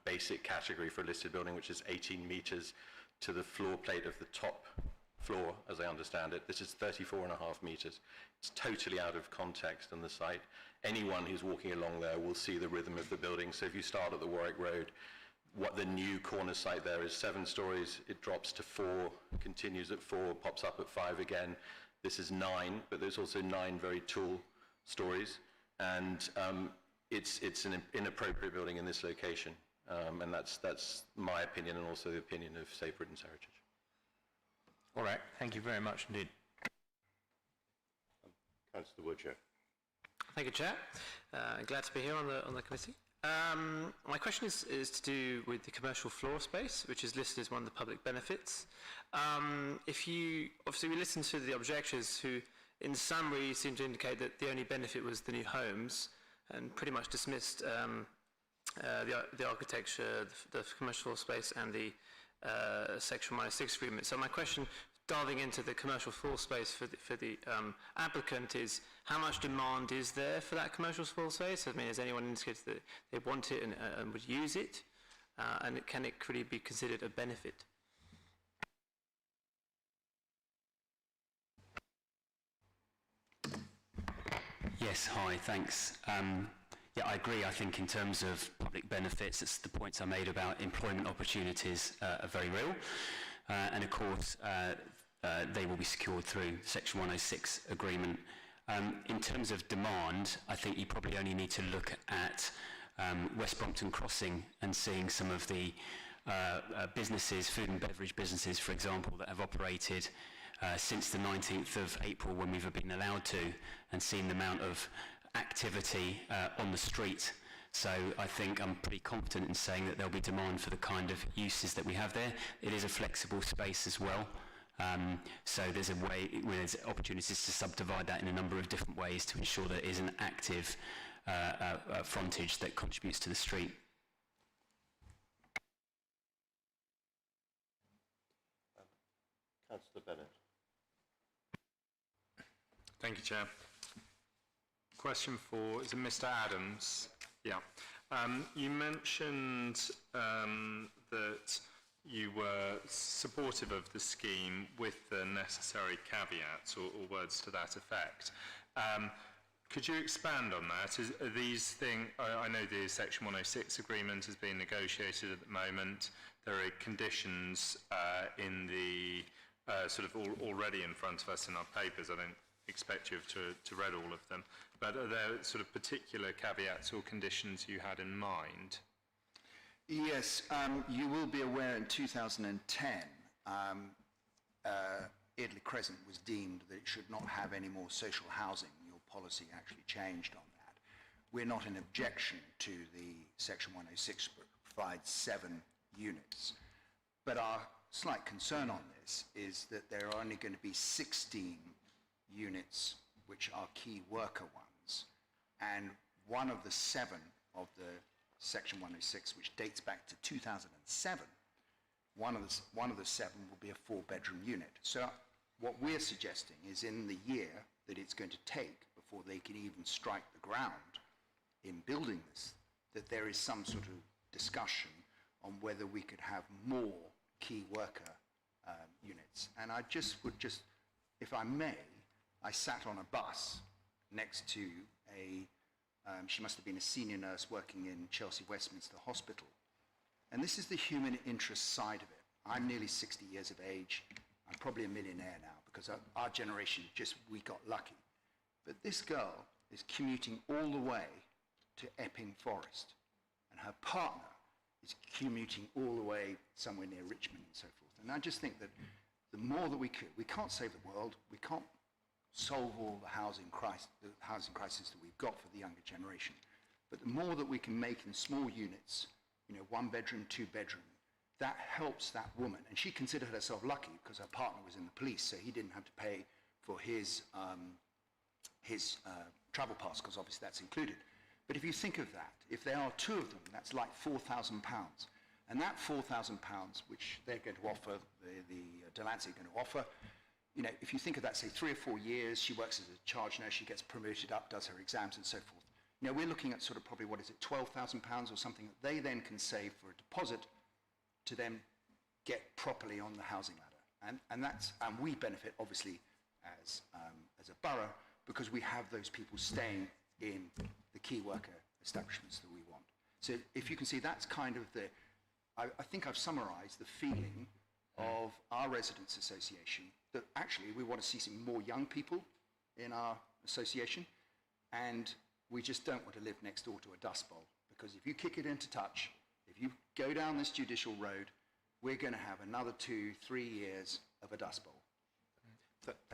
basic category for a listed building, which is 18 metres to the floor plate of the top floor, as I understand it. This is 34.5 metres. It's totally out of context on the site. Anyone who's walking along there will see the rhythm of the building. So if you start at the Warwick Road, what the new corner site there is 7 stories, it drops to 4, continues at 4, pops up at 5 again. This is 9, but there's also 9 very tall stories, and it's an inappropriate building in this location, and that's my opinion and also the opinion of Safe Britain's Heritage. All right, thank you very much indeed. Councillor Wood, Thank you, Chair. Glad to be here on the committee. My question is to do with the commercial floor space, which is listed as one of the public benefits. Obviously we listened to the objectors who, in summary, seemed to indicate that the only benefit was the new homes, and pretty much dismissed the architecture, the commercial space, and the Section -6 agreement. So my question, diving into the commercial floor space for the applicant, is how much demand is there for that commercial floor space? I mean, has anyone indicated that they want it and would use it? And can it really be considered a benefit? Yes, hi, thanks. Yeah, I agree. I think in terms of public benefits, it's the points I made about employment opportunities are very real. And of course, they will be secured through Section 106 agreement. In terms of demand, I think you probably only need to look at West Brompton Crossing and seeing some of the businesses, food and beverage businesses, for example, that have operated since the 19th of April when we've been allowed to, and seen the amount of activity on the street. So I think I'm pretty confident in saying that there'll be demand for the kind of uses that we have there. It is a flexible space as well, So there's opportunities to subdivide that in a number of different ways to ensure that it is an active frontage that contributes to the street. Councillor Bennett. Thank you, Chair. Question for, is it Mr. Adams? Yeah. You mentioned that you were supportive of the scheme with the necessary caveats or words to that effect. Could you expand on that? Are these things, I know the Section 106 agreement is being negotiated at the moment. There are conditions in the sort of already in front of us in our papers. I don't expect you to read all of them. But are there sort of particular caveats or conditions you had in mind? Yes, you will be aware in 2010, Italy Crescent was deemed that it should not have any more social housing. Your policy actually changed on that. We're not in objection to the Section 106, but provides 7 units. But our slight concern on this is that there are only going to be 16 units which are key worker ones, and one of the 7 of the Section 106, which dates back to 2007, one of the 7 will be a 4-bedroom unit. So what we're suggesting is in the year that it's going to take before they can even strike the ground in building this, that there is some sort of discussion on whether we could have more key worker units. And I would just, if I may, I sat on a bus next to she must have been a senior nurse working in Chelsea Westminster Hospital. And this is the human interest side of it. I'm nearly 60 years of age. I'm probably a millionaire now because our generation we got lucky. But this girl is commuting all the way to Epping Forest, and her partner is commuting all the way somewhere near Richmond and so forth. And I just think that the more that we can't save the world, we can't solve all the housing crisis that we've got for the younger generation. But the more that we can make in small units, 1 bedroom, 2 bedroom, that helps that woman. And she considered herself lucky because her partner was in the police, so he didn't have to pay for his travel pass, because obviously that's included. But if you think of that, if there are 2 of them, that's like £4,000. And that £4,000, which they're going to offer, the Delancey are going to offer, if you think of that, say 3 or 4 years, she works as a charge nurse, she gets promoted up, does her exams and so forth. We're looking at sort of probably, £12,000 or something that they then can save for a deposit to then get properly on the housing ladder. And we benefit, obviously, as a borough, because we have those people staying in the key worker establishments that we want. So if you can see, that's kind of I think I've summarised the feeling of our residents' association, that actually we want to see some more young people in our association, and we just don't want to live next door to a dust bowl, because if you kick it into touch, if you go down this judicial road, we're going to have another 2-3 years of a dust bowl.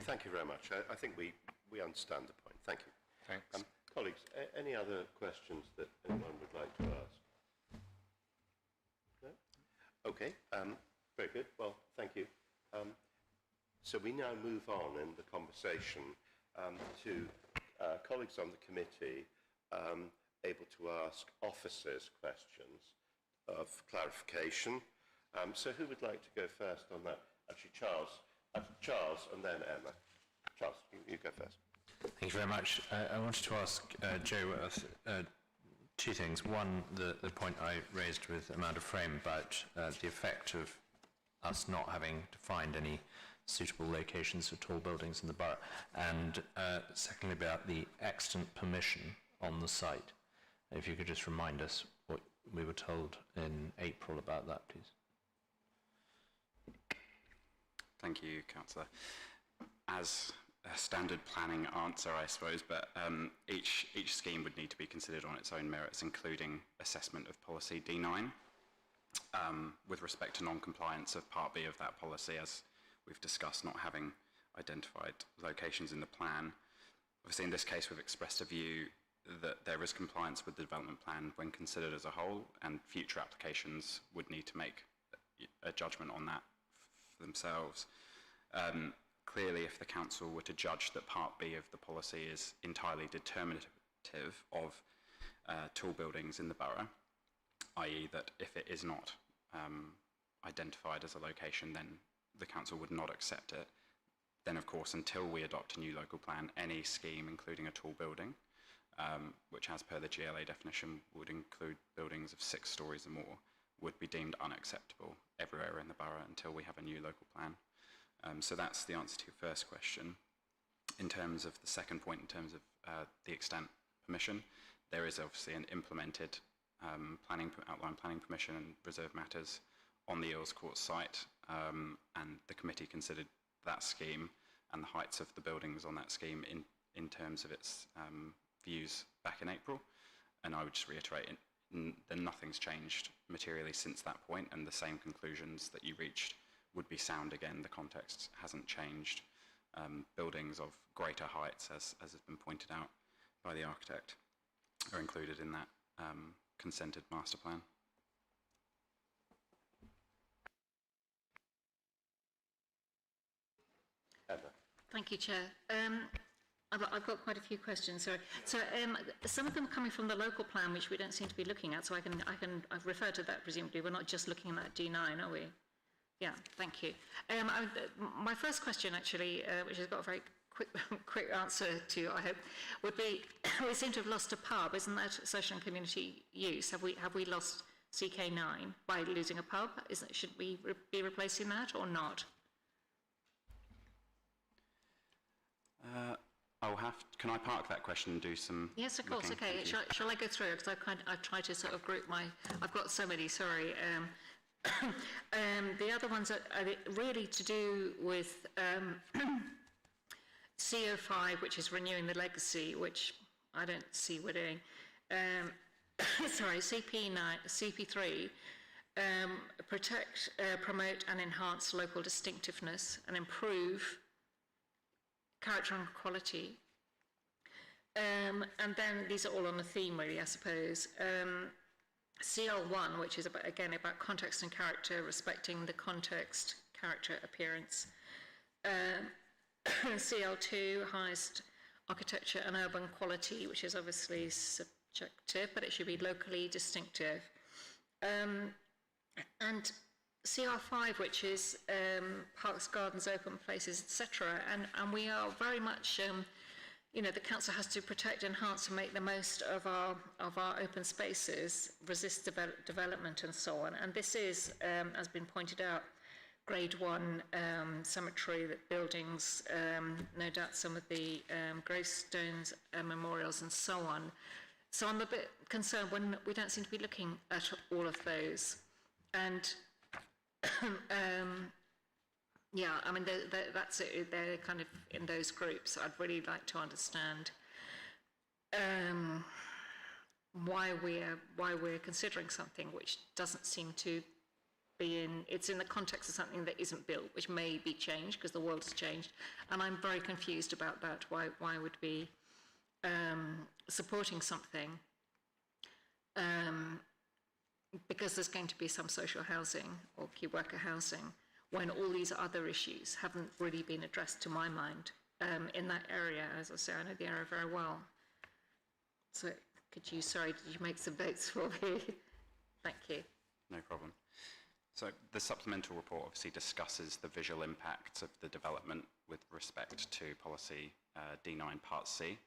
Thank you very much. I think we understand the point. Thank you. Thanks. Colleagues, any other questions that anyone would like to ask? No? Okay, very good. Well, thank you. So we now move on in the conversation to colleagues on the committee able to ask officers questions of clarification. So who would like to go first on that? Actually, Charles, and then Emma. Charles, you go first. Thank you very much. I wanted to ask Joe 2 things. One, the point I raised with Amanda Frame about the effect of us not having to find any suitable locations for tall buildings in the borough, and secondly about the extant permission on the site. If you could just remind us what we were told in April about that, please. Thank you, Councillor. As a standard planning answer, I suppose, but each scheme would need to be considered on its own merits, including assessment of policy D9, with respect to non-compliance of Part B of that policy, as we've discussed, not having identified locations in the plan. Obviously, in this case, we've expressed a view that there is compliance with the development plan when considered as a whole, and future applications would need to make a judgment on that for themselves. Clearly, if the council were to judge that Part B of the policy is entirely determinative of tall buildings in the borough, i.e. that if it is not identified as a location, then the council would not accept it, then of course, until we adopt a new local plan, any scheme, including a tall building, which as per the GLA definition would include buildings of 6 stories or more, would be deemed unacceptable everywhere in the borough until we have a new local plan. So that's the answer to your first question. In terms of the second point, in terms of the extent permission, there is obviously an implemented outline planning permission and reserve matters on the Earls Court site, and the committee considered that scheme and the heights of the buildings on that scheme in terms of its views back in April. And I would just reiterate that nothing's changed materially since that point, and the same conclusions that you reached would be sound again. The context hasn't changed. Buildings of greater heights, as has been pointed out by the architect, are included in that consented master plan. Thank you, Chair. I've got quite a few questions. Sorry. So some of them are coming from the local plan, which we don't seem to be looking at. So I've referred to that. Presumably, we're not just looking at D9, are we? Yeah. Thank you. My first question, actually, which has got a very quick answer to, I hope, would be: we seem to have lost a pub. Isn't that social and community use? Have we lost CK9 by losing a pub? Should we be replacing that or not? Can I park that question and do some? Yes, of course. looking? Okay. Shall I go through? Because I've tried to sort of group I've got so many. Sorry. The other ones are really to do with CO5, which is renewing the legacy, which I don't see we're doing. Sorry, CP3, protect, promote and enhance local distinctiveness and improve character and quality. And then these are all on the theme, really, I suppose. CL1, which is about context and character, respecting the context, character, appearance. CL2, highest architecture and urban quality, which is obviously subjective, but it should be locally distinctive. And CR5, which is parks, gardens, open places, etc. And we are very much, the council has to protect, enhance, and make the most of our open spaces, resist development, and so on. And this is, as been pointed out, Grade 1 cemetery buildings, no doubt some of the gravestones, memorials, and so on. So I'm a bit concerned when we don't seem to be looking at all of those. And yeah, I mean, that's it. They're kind of in those groups. I'd really like to understand why we're considering something which doesn't seem to be it's in the context of something that isn't built, which may be changed because the world has changed. And I'm very confused about that. Why would we supporting something because there's going to be some social housing or key worker housing when all these other issues haven't really been addressed, to my mind, in that area. As I say, I know the area very well. So did you make some votes for me? Thank you. No problem. So the supplemental report obviously discusses the visual impacts of the development with respect to policy D9 Part C,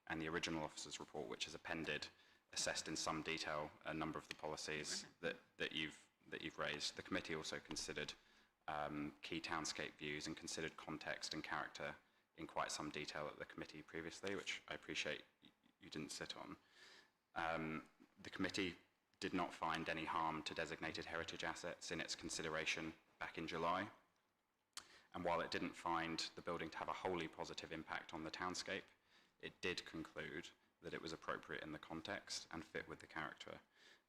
and the original officer's report, which is appended, assessed in some detail a number of the policies that you've raised. The committee also considered key townscape views and considered context and character in quite some detail at the committee previously, which I appreciate you didn't sit on. The committee did not find any harm to designated heritage assets in its consideration back in July. And while it didn't find the building to have a wholly positive impact on the townscape, it did conclude that it was appropriate in the context and fit with the character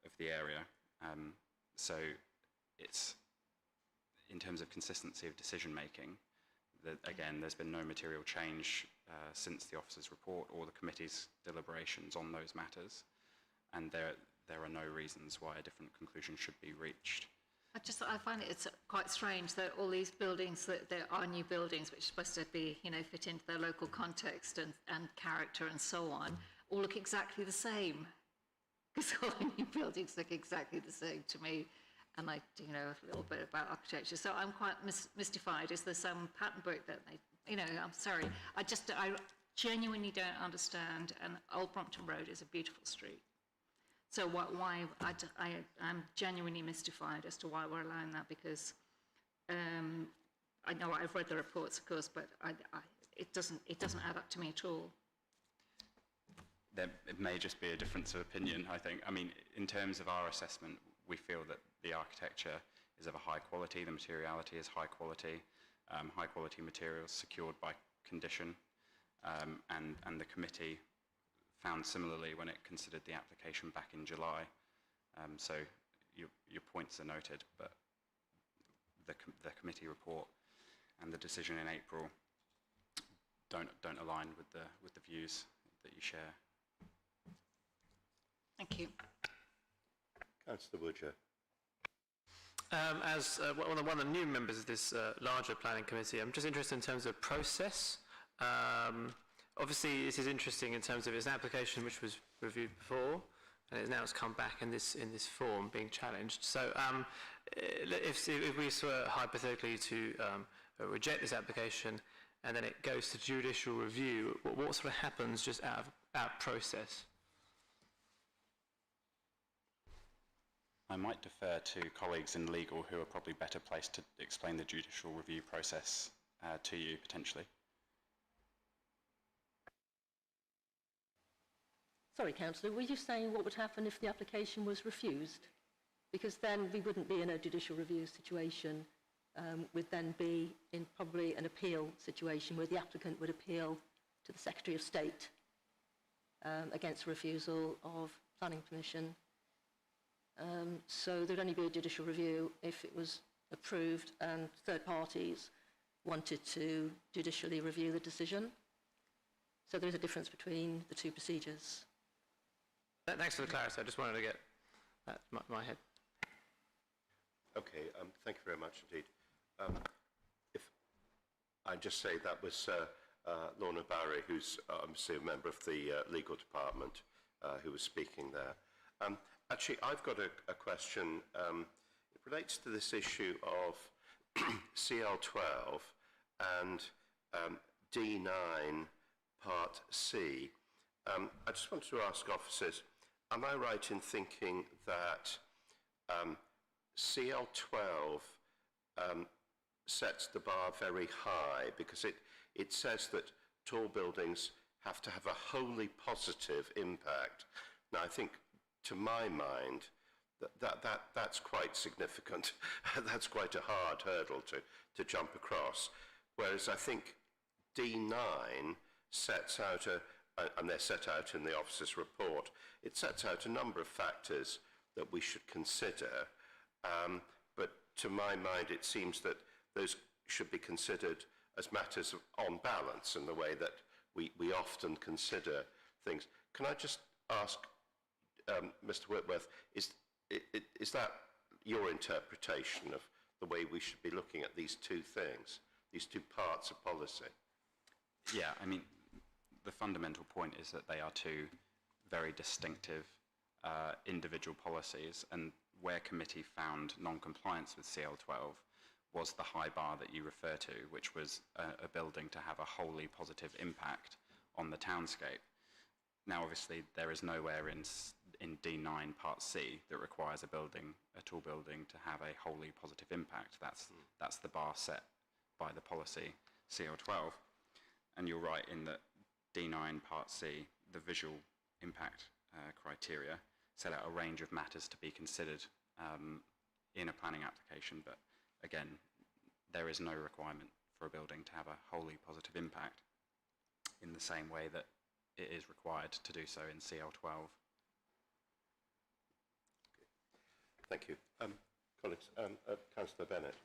of the area. So it's, in terms of consistency of decision making, again, there's been no material change since the officer's report or the committee's deliberations on those matters, and there are no reasons why a different conclusion should be reached. I find it's quite strange that all these buildings, that there are new buildings which are supposed to be, fit into their local context and character and so on, all look exactly the same. Because all the new buildings look exactly the same to me, and I do know a little bit about architecture, so I'm quite mystified. Is there some pattern book that they, I'm sorry, I genuinely don't understand, and Old Brompton Road is a beautiful street. So I'm genuinely mystified as to why we're allowing that, because I know I've read the reports, of course, but it doesn't add up to me at all. It may just be a difference of opinion, I think. I mean, in terms of our assessment, we feel that the architecture is of a high quality, the materiality is high quality materials secured by condition, and the committee found similarly when it considered the application back in July. So your points are noted, but the committee report and the decision in April don't align with the views that you share. Thank you. Councillor Woodger. As one of the new members of this larger planning committee, I'm just interested in terms of process. Obviously, this is interesting in terms of it's an application which was reviewed before, and now it's come back in this form being challenged. So, if we were hypothetically to reject this application, and then it goes to judicial review, what sort of happens just out of process? I might defer to colleagues in legal who are probably better placed to explain the judicial review process to you, potentially. Sorry, Councillor, were you saying what would happen if the application was refused? Because then we wouldn't be in a judicial review situation. We'd then be in probably an appeal situation where the applicant would appeal to the Secretary of State against refusal of planning permission. So there'd only be a judicial review if it was approved and third parties wanted to judicially review the decision. So there is a difference between the two procedures. Thanks for the clarity. I just wanted to get that in my head. Okay, thank you very much indeed. If I just say that was Lorna Barry, who's obviously a member of the legal department, who was speaking there. Actually, I've got a question. It relates to this issue of CL12 and D9 Part C. I just wanted to ask officers, am I right in thinking that CL12 sets the bar very high, because it says that tall buildings have to have a wholly positive impact? Now, I think, to my mind, that's quite significant. That's quite a hard hurdle to jump across. Whereas I think D9 sets out and they're set out in the officer's report, it sets out a number of factors that we should consider. But to my mind, it seems that those should be considered as matters on balance in the way that we often consider things. Can I just ask, Mr. Whitworth, is that your interpretation of the way we should be looking at these two things, these two parts of policy? Yeah, I mean, the fundamental point is that they are two very distinctive individual policies, and where committee found non-compliance with CL12 was the high bar that you refer to, which was a building to have a wholly positive impact on the townscape. Now, obviously, there is nowhere in D9 Part C that requires a tall building to have a wholly positive impact. That's the bar set by the policy CL12. And you're right in that D9 Part C, the visual impact criteria, set out a range of matters to be considered in a planning application, but again, there is no requirement for a building to have a wholly positive impact in the same way that it is required to do so in CL12. Thank you. Colleagues, Councillor Bennett.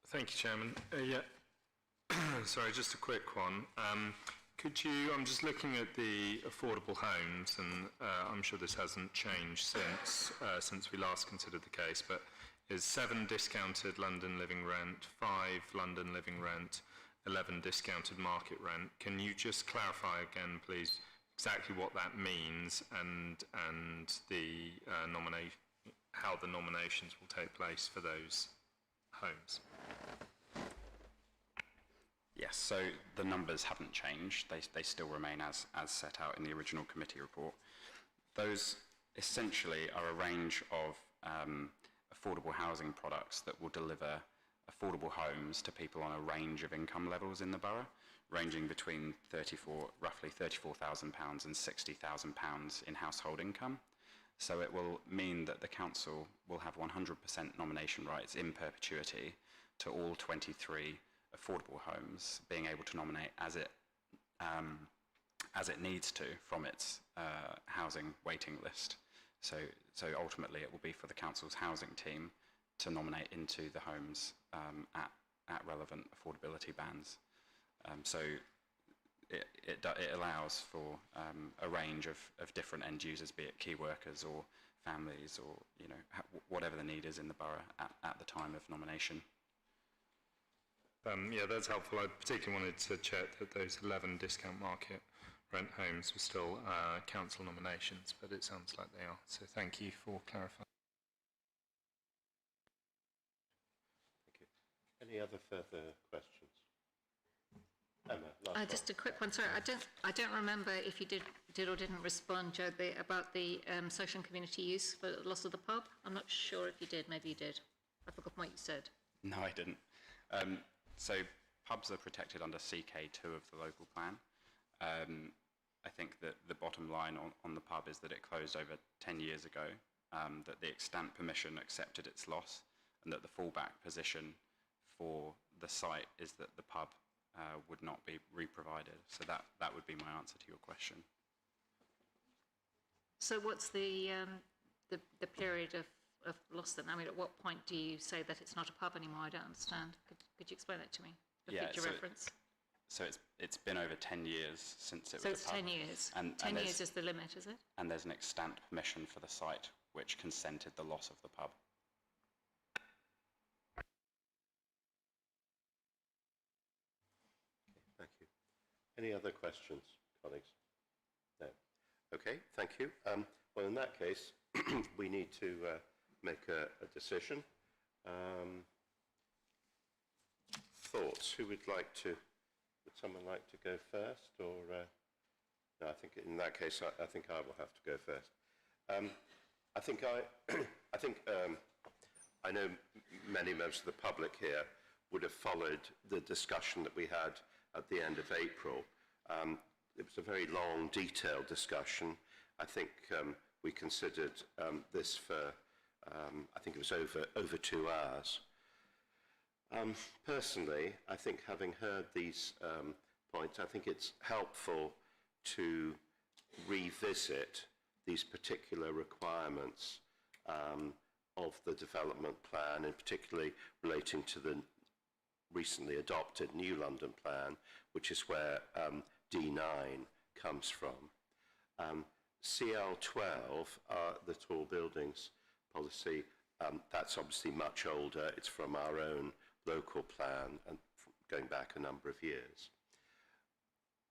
Thank you, Chairman. Yeah, sorry, just a quick one. Could you, I'm just looking at the affordable homes, and I'm sure this hasn't changed since we last considered the case, but is 7 discounted London living rent, 5 London living rent, 11 discounted market rent. Can you just clarify again, please, exactly what that means and the how the nominations will take place for those homes? Yes, so the numbers haven't changed. They still remain as set out in the original committee report. Those essentially are a range of affordable housing products that will deliver affordable homes to people on a range of income levels in the borough, ranging between roughly £34,000 and £60,000 in household income. So it will mean that the council will have 100% nomination rights in perpetuity to all 23 affordable homes, being able to nominate as it needs to from its housing waiting list. So ultimately it will be for the council's housing team to nominate into the homes at relevant affordability bands. So it allows for a range of different end users, be it key workers or families or whatever the need is in the borough at the time of nomination. Yeah, that's helpful. I particularly wanted to check that those 11 discount market rent homes were still council nominations, but it sounds like they are. So thank you for clarifying. Thank you. Any other further questions? Emma, last one. Just a quick one. Sorry, I don't remember if you did or didn't respond, Joe, about the social and community use for the loss of the pub. I'm not sure if you did. Maybe you did. I forgot what you said. No, I didn't. So pubs are protected under CK2 of the local plan. I think that the bottom line on the pub is that it closed over 10 years ago, that the extant permission accepted its loss, and that the fallback position for the site is that the pub would not be re-provided. So that would be my answer to your question. So what's the period of loss then? I mean, at what point do you say that it's not a pub anymore? I don't understand. Could you explain that to me for future reference? So it's been over 10 years since it was so a it's pub. 10 years. And 10 years is the limit, is it? And there's an extant permission for the site which consented the loss of the pub. Thank you. Any other questions, colleagues? No. Okay, thank you. Well, in that case, we need to make a decision. Thoughts? Who would someone like to go first? Or no, I think in that case, I think I will have to go first. I know many members of the public here would have followed the discussion that we had at the end of April. It was a very long, detailed discussion. I think we considered this for, I think it was over 2 hours. Personally, I think having heard these points, I think it's helpful to revisit these particular requirements of the development plan, and particularly relating to the recently adopted New London plan, which is where D9 comes from. CL12, the tall buildings policy, that's obviously much older. It's from our own local plan and going back a number of years.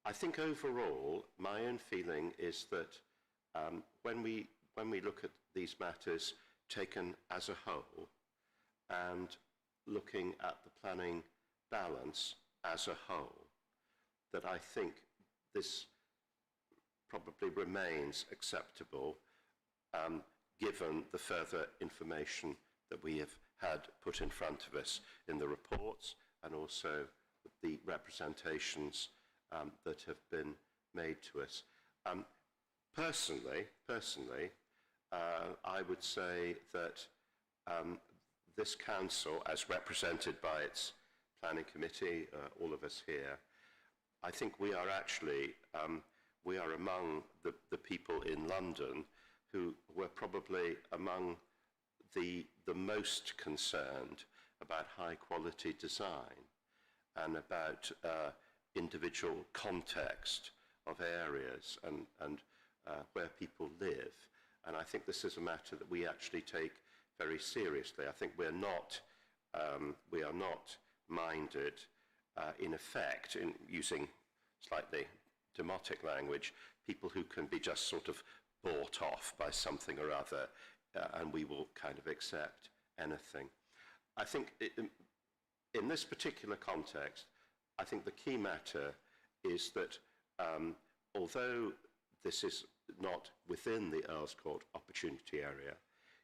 I think overall, my own feeling is that when we look at these matters taken as a whole and looking at the planning balance as a whole, that I think this probably remains acceptable given the further information that we have had put in front of us in the reports and also the representations that have been made to us. Personally, I would say that this council, as represented by its planning committee, all of us here, I think we are actually, we are among the people in London who were probably among the most concerned about high quality design and about individual context of areas and where people live. And I think this is a matter that we actually take very seriously. I think we are not minded, in effect, in using slightly demotic language, people who can be just sort of bought off by something or other, and we will kind of accept anything. I think in this particular context, I think the key matter is that although this is not within the Earls Court opportunity area,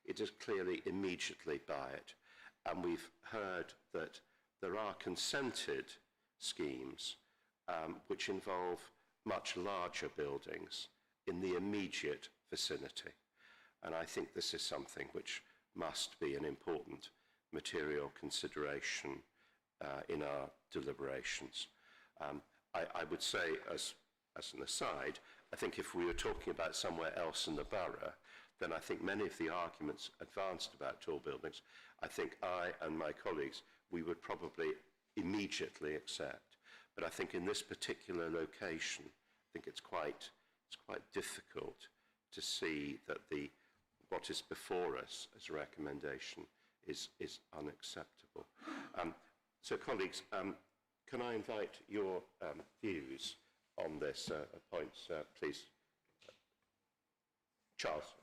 it is clearly immediately by it. And we've heard that there are consented schemes which involve much larger buildings in the immediate vicinity. And I think this is something which must be an important material consideration in our deliberations. I would say, as an aside, I think if we were talking about somewhere else in the borough, then I think many of the arguments advanced about tall buildings, I think I and my colleagues, we would probably immediately accept. But I think in this particular location, I think it's quite difficult to see that what is before us as a recommendation is unacceptable. So colleagues, can I invite your views on this points, please? Charles.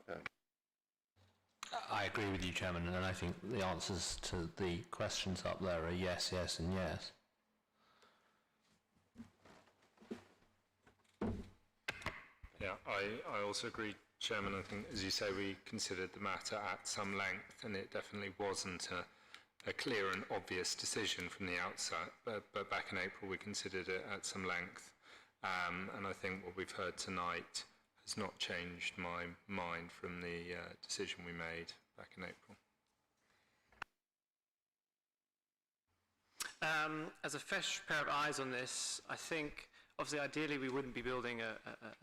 I agree with you, Chairman, and I think the answers to the questions up there are yes, yes, and yes. Yeah, I also agree, Chairman. I think, as you say, we considered the matter at some length, and it definitely wasn't a clear and obvious decision from the outset. But back in April, we considered it at some length, and I think what we've heard tonight has not changed my mind from the decision we made back in April. As a fresh pair of eyes on this, I think, obviously, ideally, we wouldn't be building a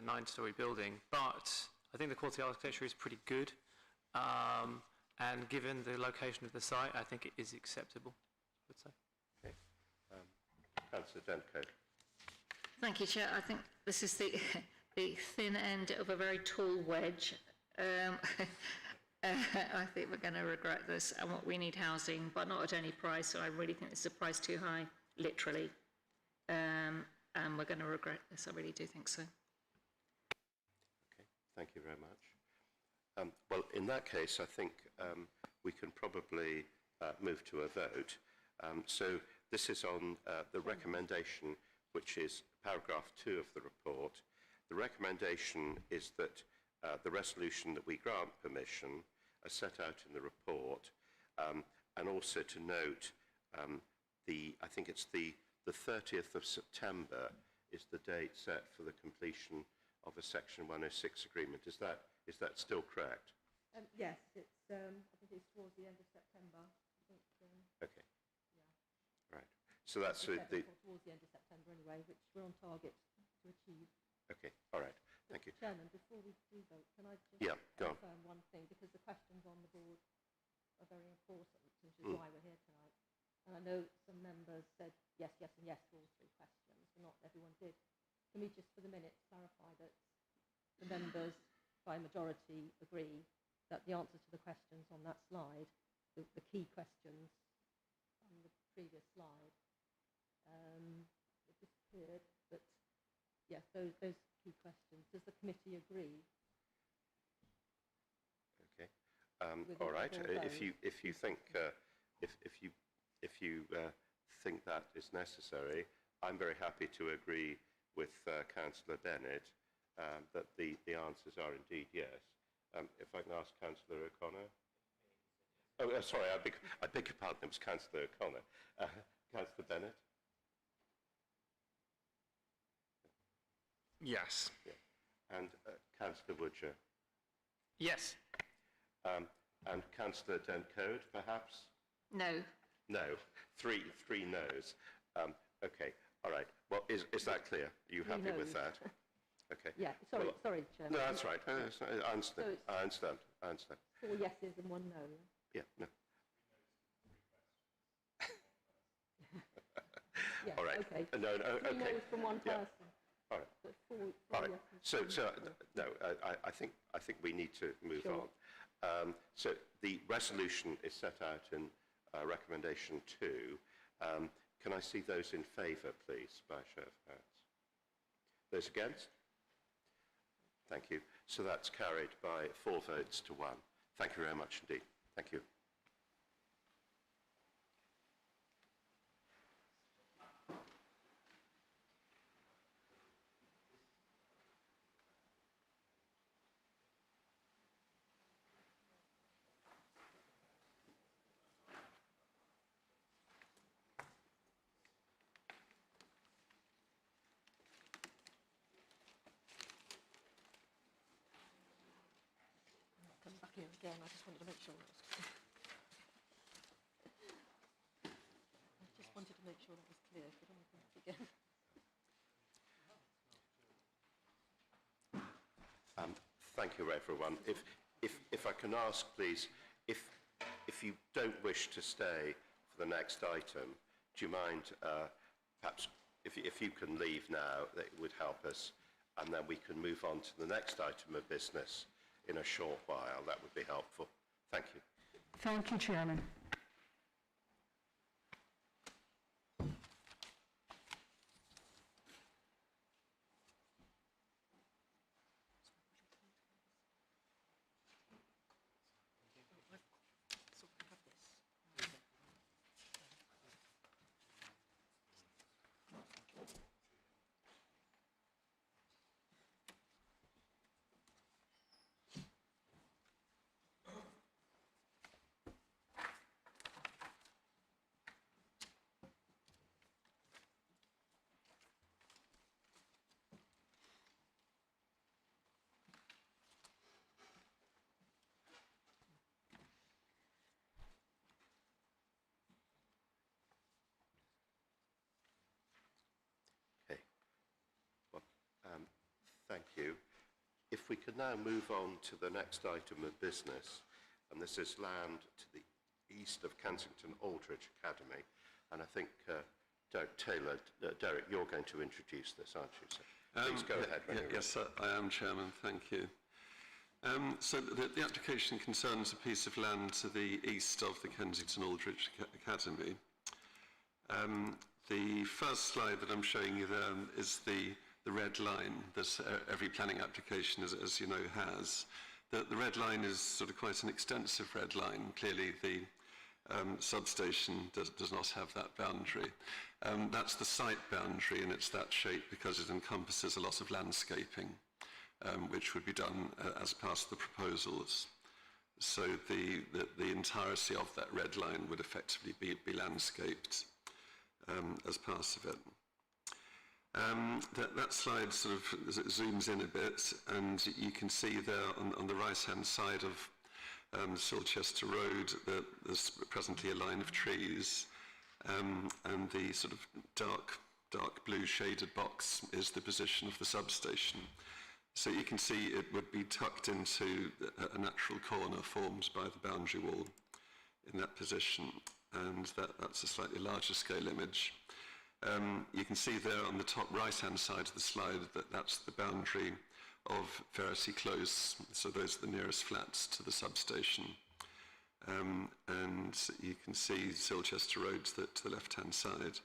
9-storey building, but I think the quality architecture is pretty good. And given the location of the site, I think it is acceptable, I would say. Okay. Councillor Dentcote. Thank you, Chair. I think this is the thin end of a very tall wedge. I think we're going to regret this, and we need housing, but not at any price. So I really think this is a price too high, literally. And we're going to regret this. I really do think so. Okay, thank you very much. Well, in that case, I think we can probably move to a vote. So this is on the recommendation, which is paragraph 2 of the report. The recommendation is that the resolution that we grant permission as set out in the report, and also to note I think it's the 30th of September is the date set for the completion of a Section 106 agreement. Is that still correct? Yes, it's, I think it's towards the end of September. I think, okay. Yeah. Right. So that's towards the end of September anyway, which we're on target to achieve. Okay. All right. Thank you. Chairman, before we do vote, can I just confirm one thing, because the questions on the board are very important, which is why we're here tonight. And I know some members said yes, yes, and yes to all 3 questions, but not everyone did. Can we just, for the minute, clarify that the members, by majority, agree that the answers to the questions on that slide, the key questions on the previous slide, disappeared, but yes, those key questions. Does the committee agree? Okay. All right. If you think if you think that is necessary, I'm very happy to agree with Councillor Bennett that the answers are indeed yes. If I can ask Councillor O'Connor. Oh, sorry, I beg your pardon. It was Councillor O'Connor. Councillor Bennett. Yes. Yeah. And Councillor Woodger. Yes. And Councillor Dentcote, perhaps? No. No. Three no's. Okay. All right. Well, is that clear? Are you happy with that? Okay. Yeah. Sorry, Chairman. No, that's right. I understand. I understand. 4 yeses and 1 no. Yeah. No. Yeah, All right. okay. No, no, 3 okay. no's from one Yeah. person. All right. But four All right. yeses. I think we need to move Sure. on. So the resolution is set out in recommendation 2. Can I see those in favour, please, by a show of hands? Those against? Thank you. So that's carried by 4 votes to 1. Thank you very much indeed. Thank you. Come back here again, I just wanted to make sure that was clear. I just wanted to make sure that was clear, so I don't want to come back again. Thank you, everyone. If I can ask, please, if you don't wish to stay for the next item, do you mind, perhaps, if you can leave now, that would help us, and then we can move on to the next item of business in a short while. That would be helpful. Thank you. Thank you, Chairman. Thank you. If we could now move on to the next item of business, and this is land to the east of Kensington Aldridge Academy, and I think Derek, you're going to introduce this, aren't you? So please go ahead. Yes, I am, Chairman. Thank you. So the application concerns a piece of land to the east of the Kensington Aldridge Academy. The first slide that I'm showing you there is the red line that every planning application, as you know, has. The red line is sort of quite an extensive red line. Clearly, the substation does not have that boundary. That's the site boundary, and it's that shape because it encompasses a lot of landscaping, which would be done as part of the proposals. So the entirety of that red line would effectively be landscaped as part of it. That slide sort of zooms in a bit, and you can see there on the right-hand side of Silchester Road that there's presently a line of trees, and the sort of dark blue shaded box is the position of the substation. So you can see it would be tucked into a natural corner formed by the boundary wall in that position, and that's a slightly larger scale image. You can see there on the top right-hand side of the slide that that's the boundary of Verity Close, so those are the nearest flats to the substation. And you can see Silchester Road to the left-hand side.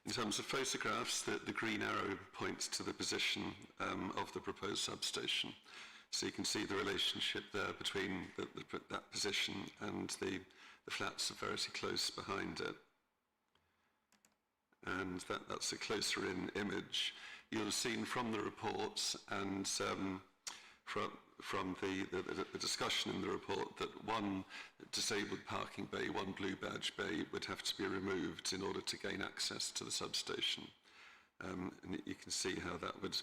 In terms of photographs, the green arrow points to the position of the proposed substation. So you can see the relationship there between that position and the flats of Verity Close behind it. And that's a closer in image. You'll have seen from the reports and from the discussion in the report that one disabled parking bay, one blue badge bay, would have to be removed in order to gain access to the substation. And you can see how that would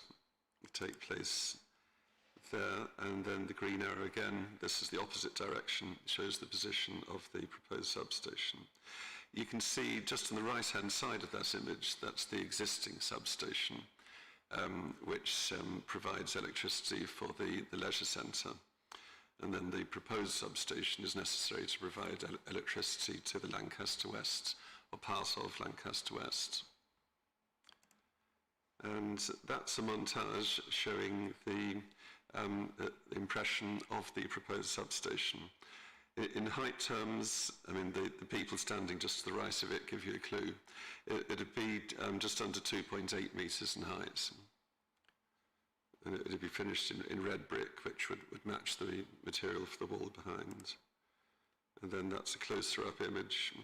take place there. And then the green arrow again, this is the opposite direction, shows the position of the proposed substation. You can see just on the right-hand side of that image, that's the existing substation, which provides electricity for the leisure centre. And then the proposed substation is necessary to provide electricity to the Lancaster West or part of Lancaster West. And that's a montage showing the impression of the proposed substation. In height terms, I mean, the people standing just to the right of it give you a clue. It'd be just under 2.8 metres in height. And it'd be finished in red brick, which would match the material for the wall behind. And then that's a closer-up image.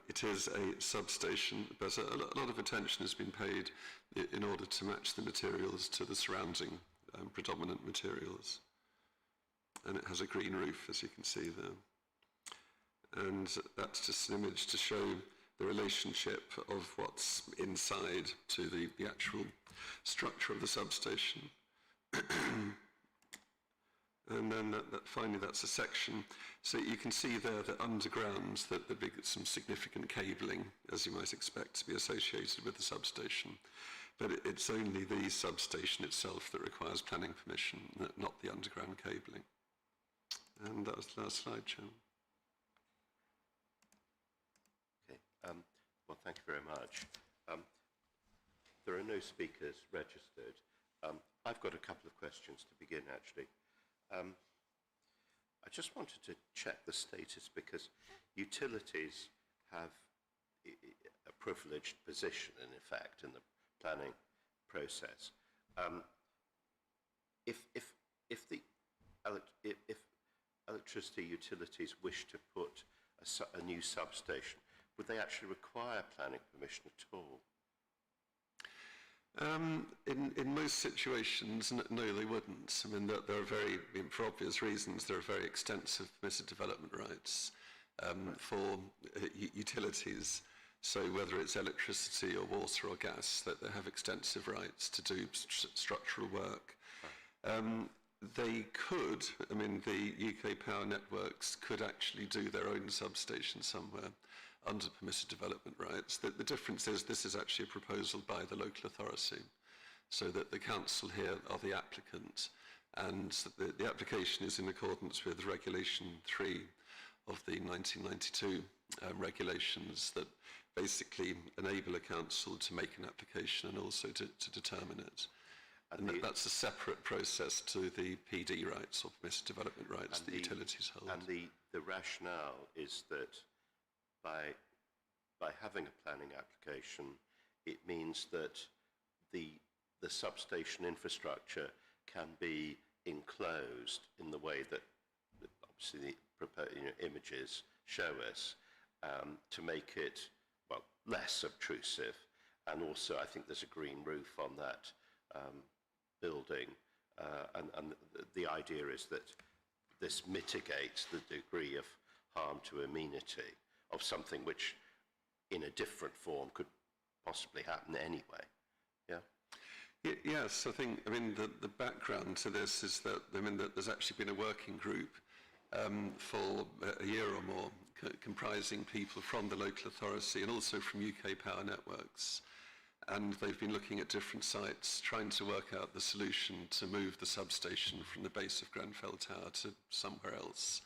It is a substation, but a lot of attention has been paid in order to match the materials to the surrounding predominant materials. And it has a green roof, as you can see there. And that's just an image to show the relationship of what's inside to the actual structure of the substation. And then finally, that's a section. So you can see there that underground, that there'd be some significant cabling, as you might expect, to be associated with the substation. But it's only the substation itself that requires planning permission, not the underground cabling. And that was the last slide, Chairman. Okay. Well, thank you very much. There are no speakers registered. I've got a couple of questions to begin, actually. I just wanted to check the status because utilities have a privileged position, in effect, in the planning process. If electricity utilities wish to put a new substation, would they actually require planning permission at all? In most situations, no, they wouldn't. I mean, there are for obvious reasons, there are very extensive permitted development rights for utilities. So whether it's electricity or water or gas, that they have extensive rights to do structural work. They could, I mean, the UK power networks could actually do their own substation somewhere under permitted development rights. The difference is this is actually a proposal by the local authority, so that the council here are the applicant, and the application is in accordance with Regulation 3 of the 1992 regulations that basically enable a council to make an application and also to determine it. And that's a separate process to the PD rights or permitted development rights that utilities hold. And the rationale is that by having a planning application, it means that the substation infrastructure can be enclosed in the way that obviously the images show us, to make it, well, less obtrusive. And also, I think there's a green roof on that building, and the idea is that this mitigates the degree of harm to amenity of something which in a different form could possibly happen anyway. Yeah? Yes, I think, I mean, the background to this is that, I mean, that there's actually been a working group for a year or more comprising people from the local authority and also from UK power networks. And they've been looking at different sites, trying to work out the solution to move the substation from the base of Grenfell Tower to somewhere else.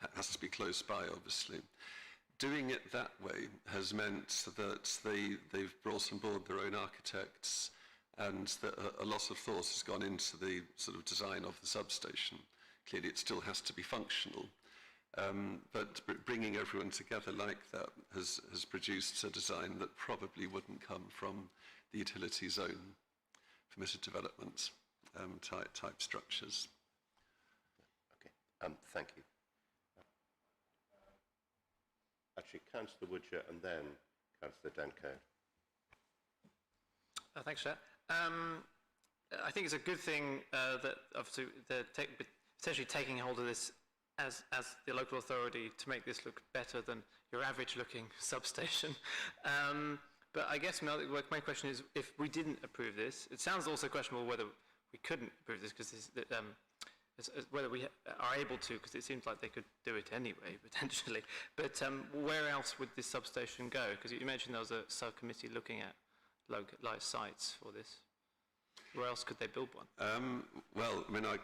It has to be close by, obviously. Doing it that way has meant that they've brought on board their own architects, and that a lot of thought has gone into the sort of design of the substation. Clearly, it still has to be functional, but bringing everyone together like that has produced a design that probably wouldn't come from the utility's own permitted development type structures. Okay, thank you. Actually, Councillor Woodger and then Councillor Danko. Thanks, Chair. I think it's a good thing that obviously they're essentially taking hold of this as the local authority to make this look better than your average looking substation. But I guess my question is, if we didn't approve this, it sounds also questionable whether we couldn't approve this, because whether we are able to, because it seems like they could do it anyway, potentially. But where else would this substation go? Because you mentioned there was a subcommittee looking at localised sites for this. Where else could they build one? Well, I mean, I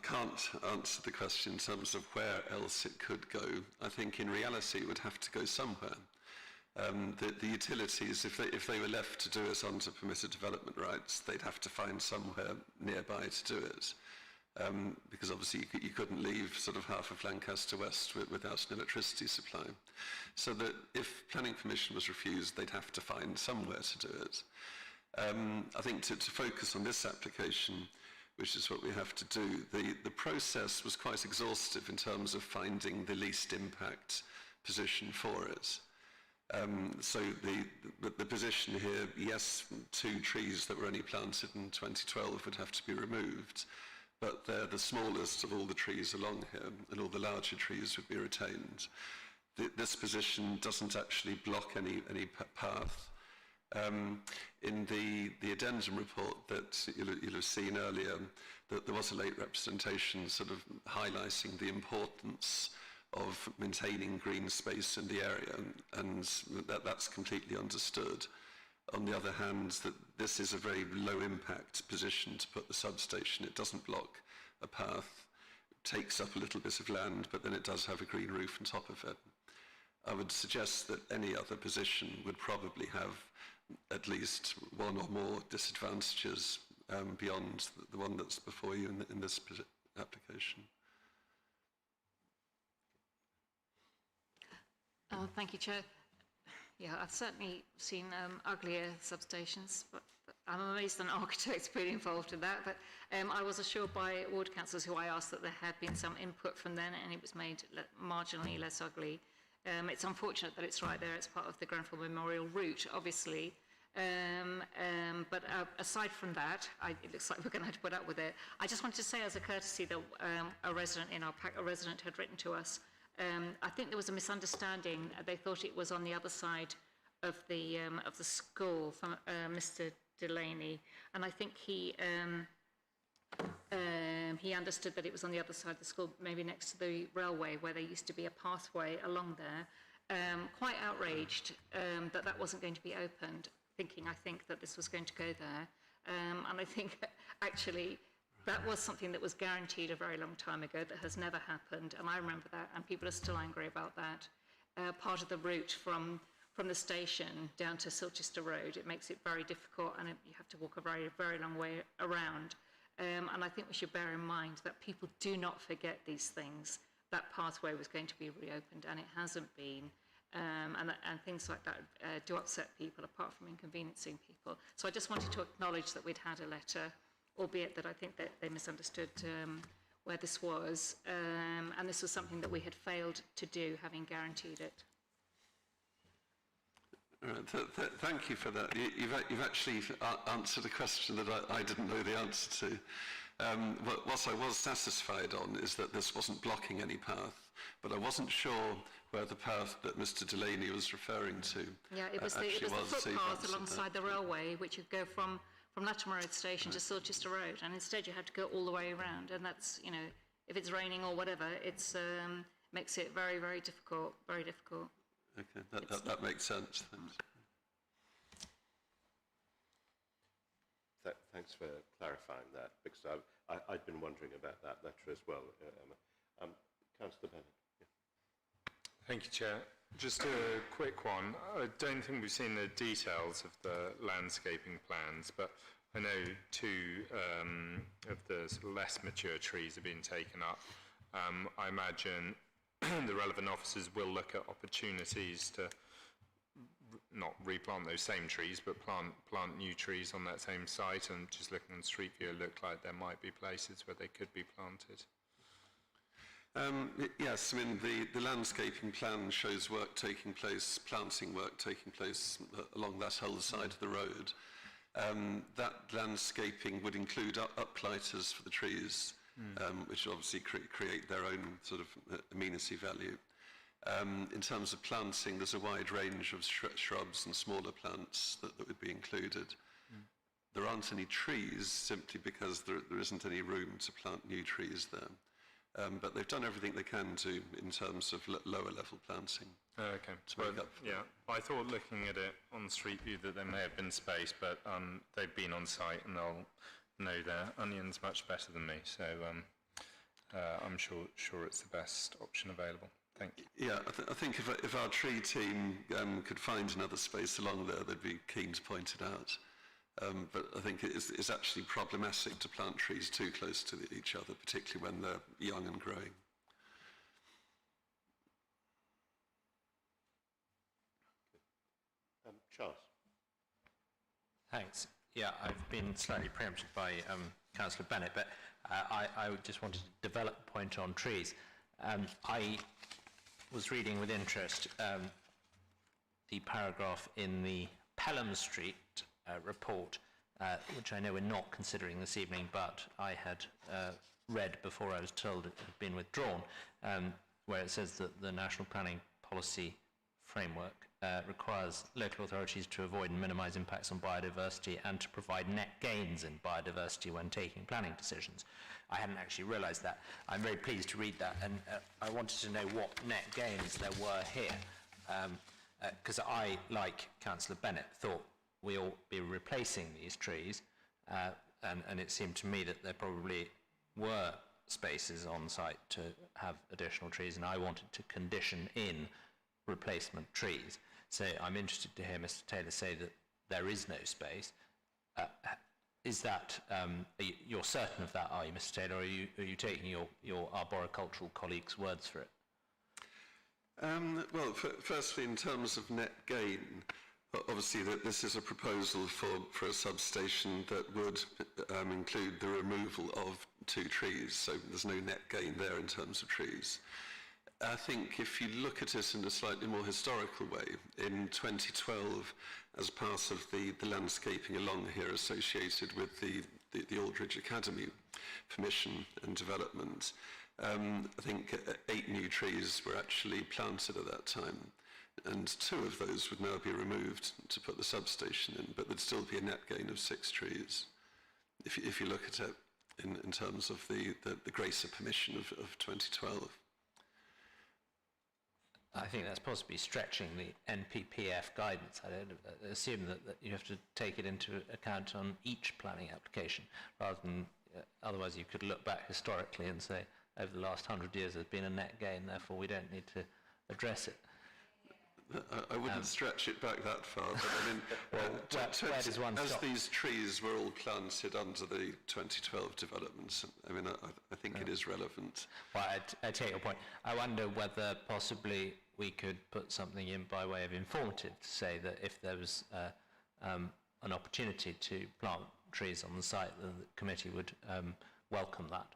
can't answer the question in terms of where else it could go. I think in reality it would have to go somewhere. The utilities, if they were left to do it under permitted development rights, they'd have to find somewhere nearby to do it. Because obviously you couldn't leave sort of half of Lancaster West without an electricity supply. So that if planning permission was refused, they'd have to find somewhere to do it. I think to focus on this application, which is what we have to do, the process was quite exhaustive in terms of finding the least impact position for it. So the position here, yes, 2 trees that were only planted in 2012 would have to be removed, but they're the smallest of all the trees along here, and all the larger trees would be retained. This position doesn't actually block any path. In the addendum report that you'll have seen earlier, that there was a late representation sort of highlighting the importance of maintaining green space in the area, and that's completely understood. On the other hand, that this is a very low impact position to put the substation. It doesn't block a path, it takes up a little bit of land, but then it does have a green roof on top of it. I would suggest that any other position would probably have at least one or more disadvantages beyond the one that's before you in this application. Thank you, Chair. Yeah, I've certainly seen uglier substations, but I'm amazed an architect's been involved in that. But I was assured by ward councillors who I asked that there had been some input from them, and it was made marginally less ugly. It's unfortunate that it's right there. It's part of the Grenfell Memorial route, obviously. But aside from that, it looks like we're going to have to put up with it. I just wanted to say, as a courtesy, that a resident in our pack, a resident had written to us. I think there was a misunderstanding. They thought it was on the other side of the school from Mr. Delaney, and I think he understood that it was on the other side of the school, maybe next to the railway, where there used to be a pathway along there. Quite outraged that wasn't going to be opened, I think that this was going to go there. And I think actually that was something that was guaranteed a very long time ago that has never happened, and I remember that, and people are still angry about that. Part of the route from the station down to Silchester Road, it makes it very difficult, and you have to walk a very, very long way around. And I think we should bear in mind that people do not forget these things. That pathway was going to be reopened, and it hasn't been. And things like that do upset people, apart from inconveniencing people. So I just wanted to acknowledge that we'd had a letter, albeit that I think that they misunderstood where this was. And this was something that we had failed to do, having guaranteed it. Thank you for that. You've actually answered a question that I didn't know the answer to. What I was satisfied on is that this wasn't blocking any path, but I wasn't sure where the path that Mr. Delaney was referring to. Yeah, it was the footpath alongside the railway, which would go from Latimer Road Station to Silchester Road, and instead you had to go all the way around, and that's, you know, if it's raining or whatever, it's makes it very, very difficult, very difficult. Okay, that makes sense. Thanks. Thanks for clarifying that, because I'd been wondering about that letter as well, Emma. Councillor Bennett. Yeah. Thank you, Chair. Just a quick one. I don't think we've seen the details of the landscaping plans, but I know 2 of the sort of less mature trees have been taken up. I imagine the relevant officers will look at opportunities to not replant those same trees, but plant new trees on that same site, and just looking on Street View, it looked like there might be places where they could be planted. Yes, I mean, the landscaping plan shows work taking place, planting work taking place along that whole side of the road. That landscaping would include uplighters for the trees, which obviously create their own sort of amenity value. In terms of planting, there's a wide range of shrubs and smaller plants that would be included. There aren't any trees simply because there isn't any room to plant new trees there. But they've done everything they can to in terms of lower level planting. Okay. To make up for yeah, I thought looking at it on Street View that there may have been space, but they've been on site and they'll know their onions much better than me. So I'm sure it's the best option available. Thank you. Yeah, I think if our tree team could find another space along there, they'd be keen to point it out. But I think it's actually problematic to plant trees too close to each other, particularly when they're young and growing. Charles. Thanks. Yeah, I've been slightly preempted by Councillor Bennett, but I just wanted to develop a point on trees. I was reading with interest the paragraph in the Pelham Street report, which I know we're not considering this evening, but I had read before I was told it had been withdrawn, where it says that the National Planning Policy Framework requires local authorities to avoid and minimise impacts on biodiversity and to provide net gains in biodiversity when taking planning decisions. I hadn't actually realised that. I'm very pleased to read that, and I wanted to know what net gains there were here, because I, like Councillor Bennett, thought we ought to be replacing these trees, and it seemed to me that there probably were spaces on site to have additional trees, and I wanted to condition in replacement trees. So I'm interested to hear Mr. Taylor say that there is no space. Is that, you're certain of that, are you, Mr. Taylor, or are you taking your arboricultural colleagues' words for it? Well, firstly, in terms of net gain, obviously this is a proposal for a substation that would include the removal of 2 trees, so there's no net gain there in terms of trees. I think if you look at it in a slightly more historical way, in 2012, as part of the landscaping along here associated with the Aldridge Academy permission and development, I think 8 new trees were actually planted at that time, and 2 of those would now be removed to put the substation in, but there'd still be a net gain of 6 trees, if you look at it in terms of the Gracer permission of 2012. I think that's possibly stretching the NPPF guidance. I don't assume that you have to take it into account on each planning application, rather than, otherwise you could look back historically and say, over the last 100 years there's been a net gain, therefore we don't need to address it. I wouldn't stretch it back that far, but I mean, where does one as stop? these trees were all planted under the 2012 developments, I mean, I think it is relevant. Well, I take your point. I wonder whether possibly we could put something in by way of informative to say that if there was an opportunity to plant trees on the site, then the committee would welcome that.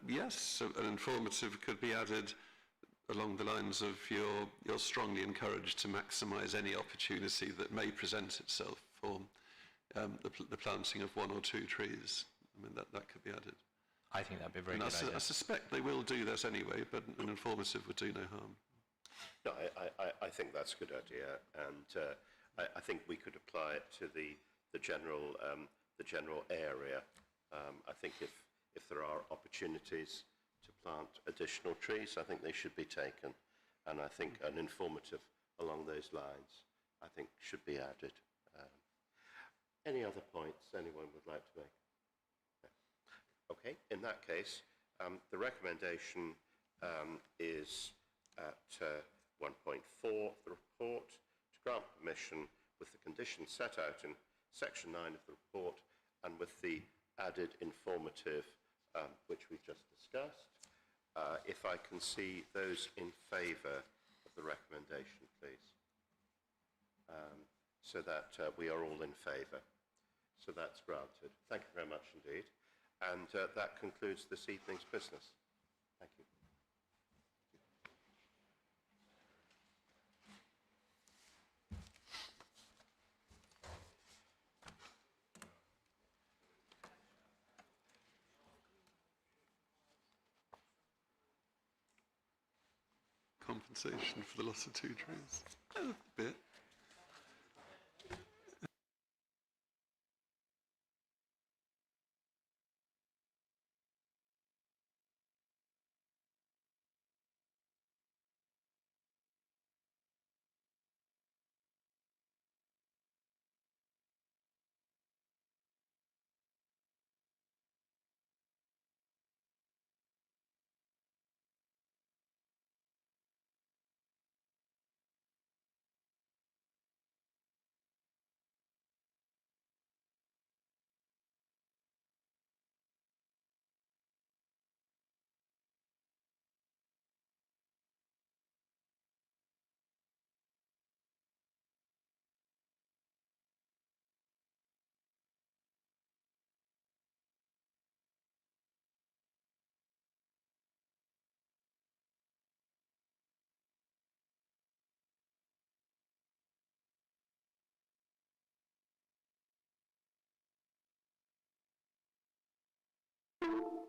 Yes, so an informative could be added along the lines of you're strongly encouraged to maximise any opportunity that may present itself for the planting of 1 or 2 trees. I mean, that could be added. I think that'd be a very good idea. I suspect they will do that anyway, but an informative would do no harm. No, I think that's a good idea, and I think we could apply it to the general area. I think if there are opportunities to plant additional trees, I think they should be taken, and I think an informative along those lines, I think, should be added. Any other points anyone would like to make? Okay, in that case, the recommendation is at 1.4 of the report to grant permission with the conditions set out in section 9 of the report and with the added informative which we've just discussed. If I can see those in favour of the recommendation, please, so that we are all in favour. So that's granted. Thank you very much indeed. And that concludes this evening's business. Thank you. Compensation for the loss of 2 trees. A bit. Thank you.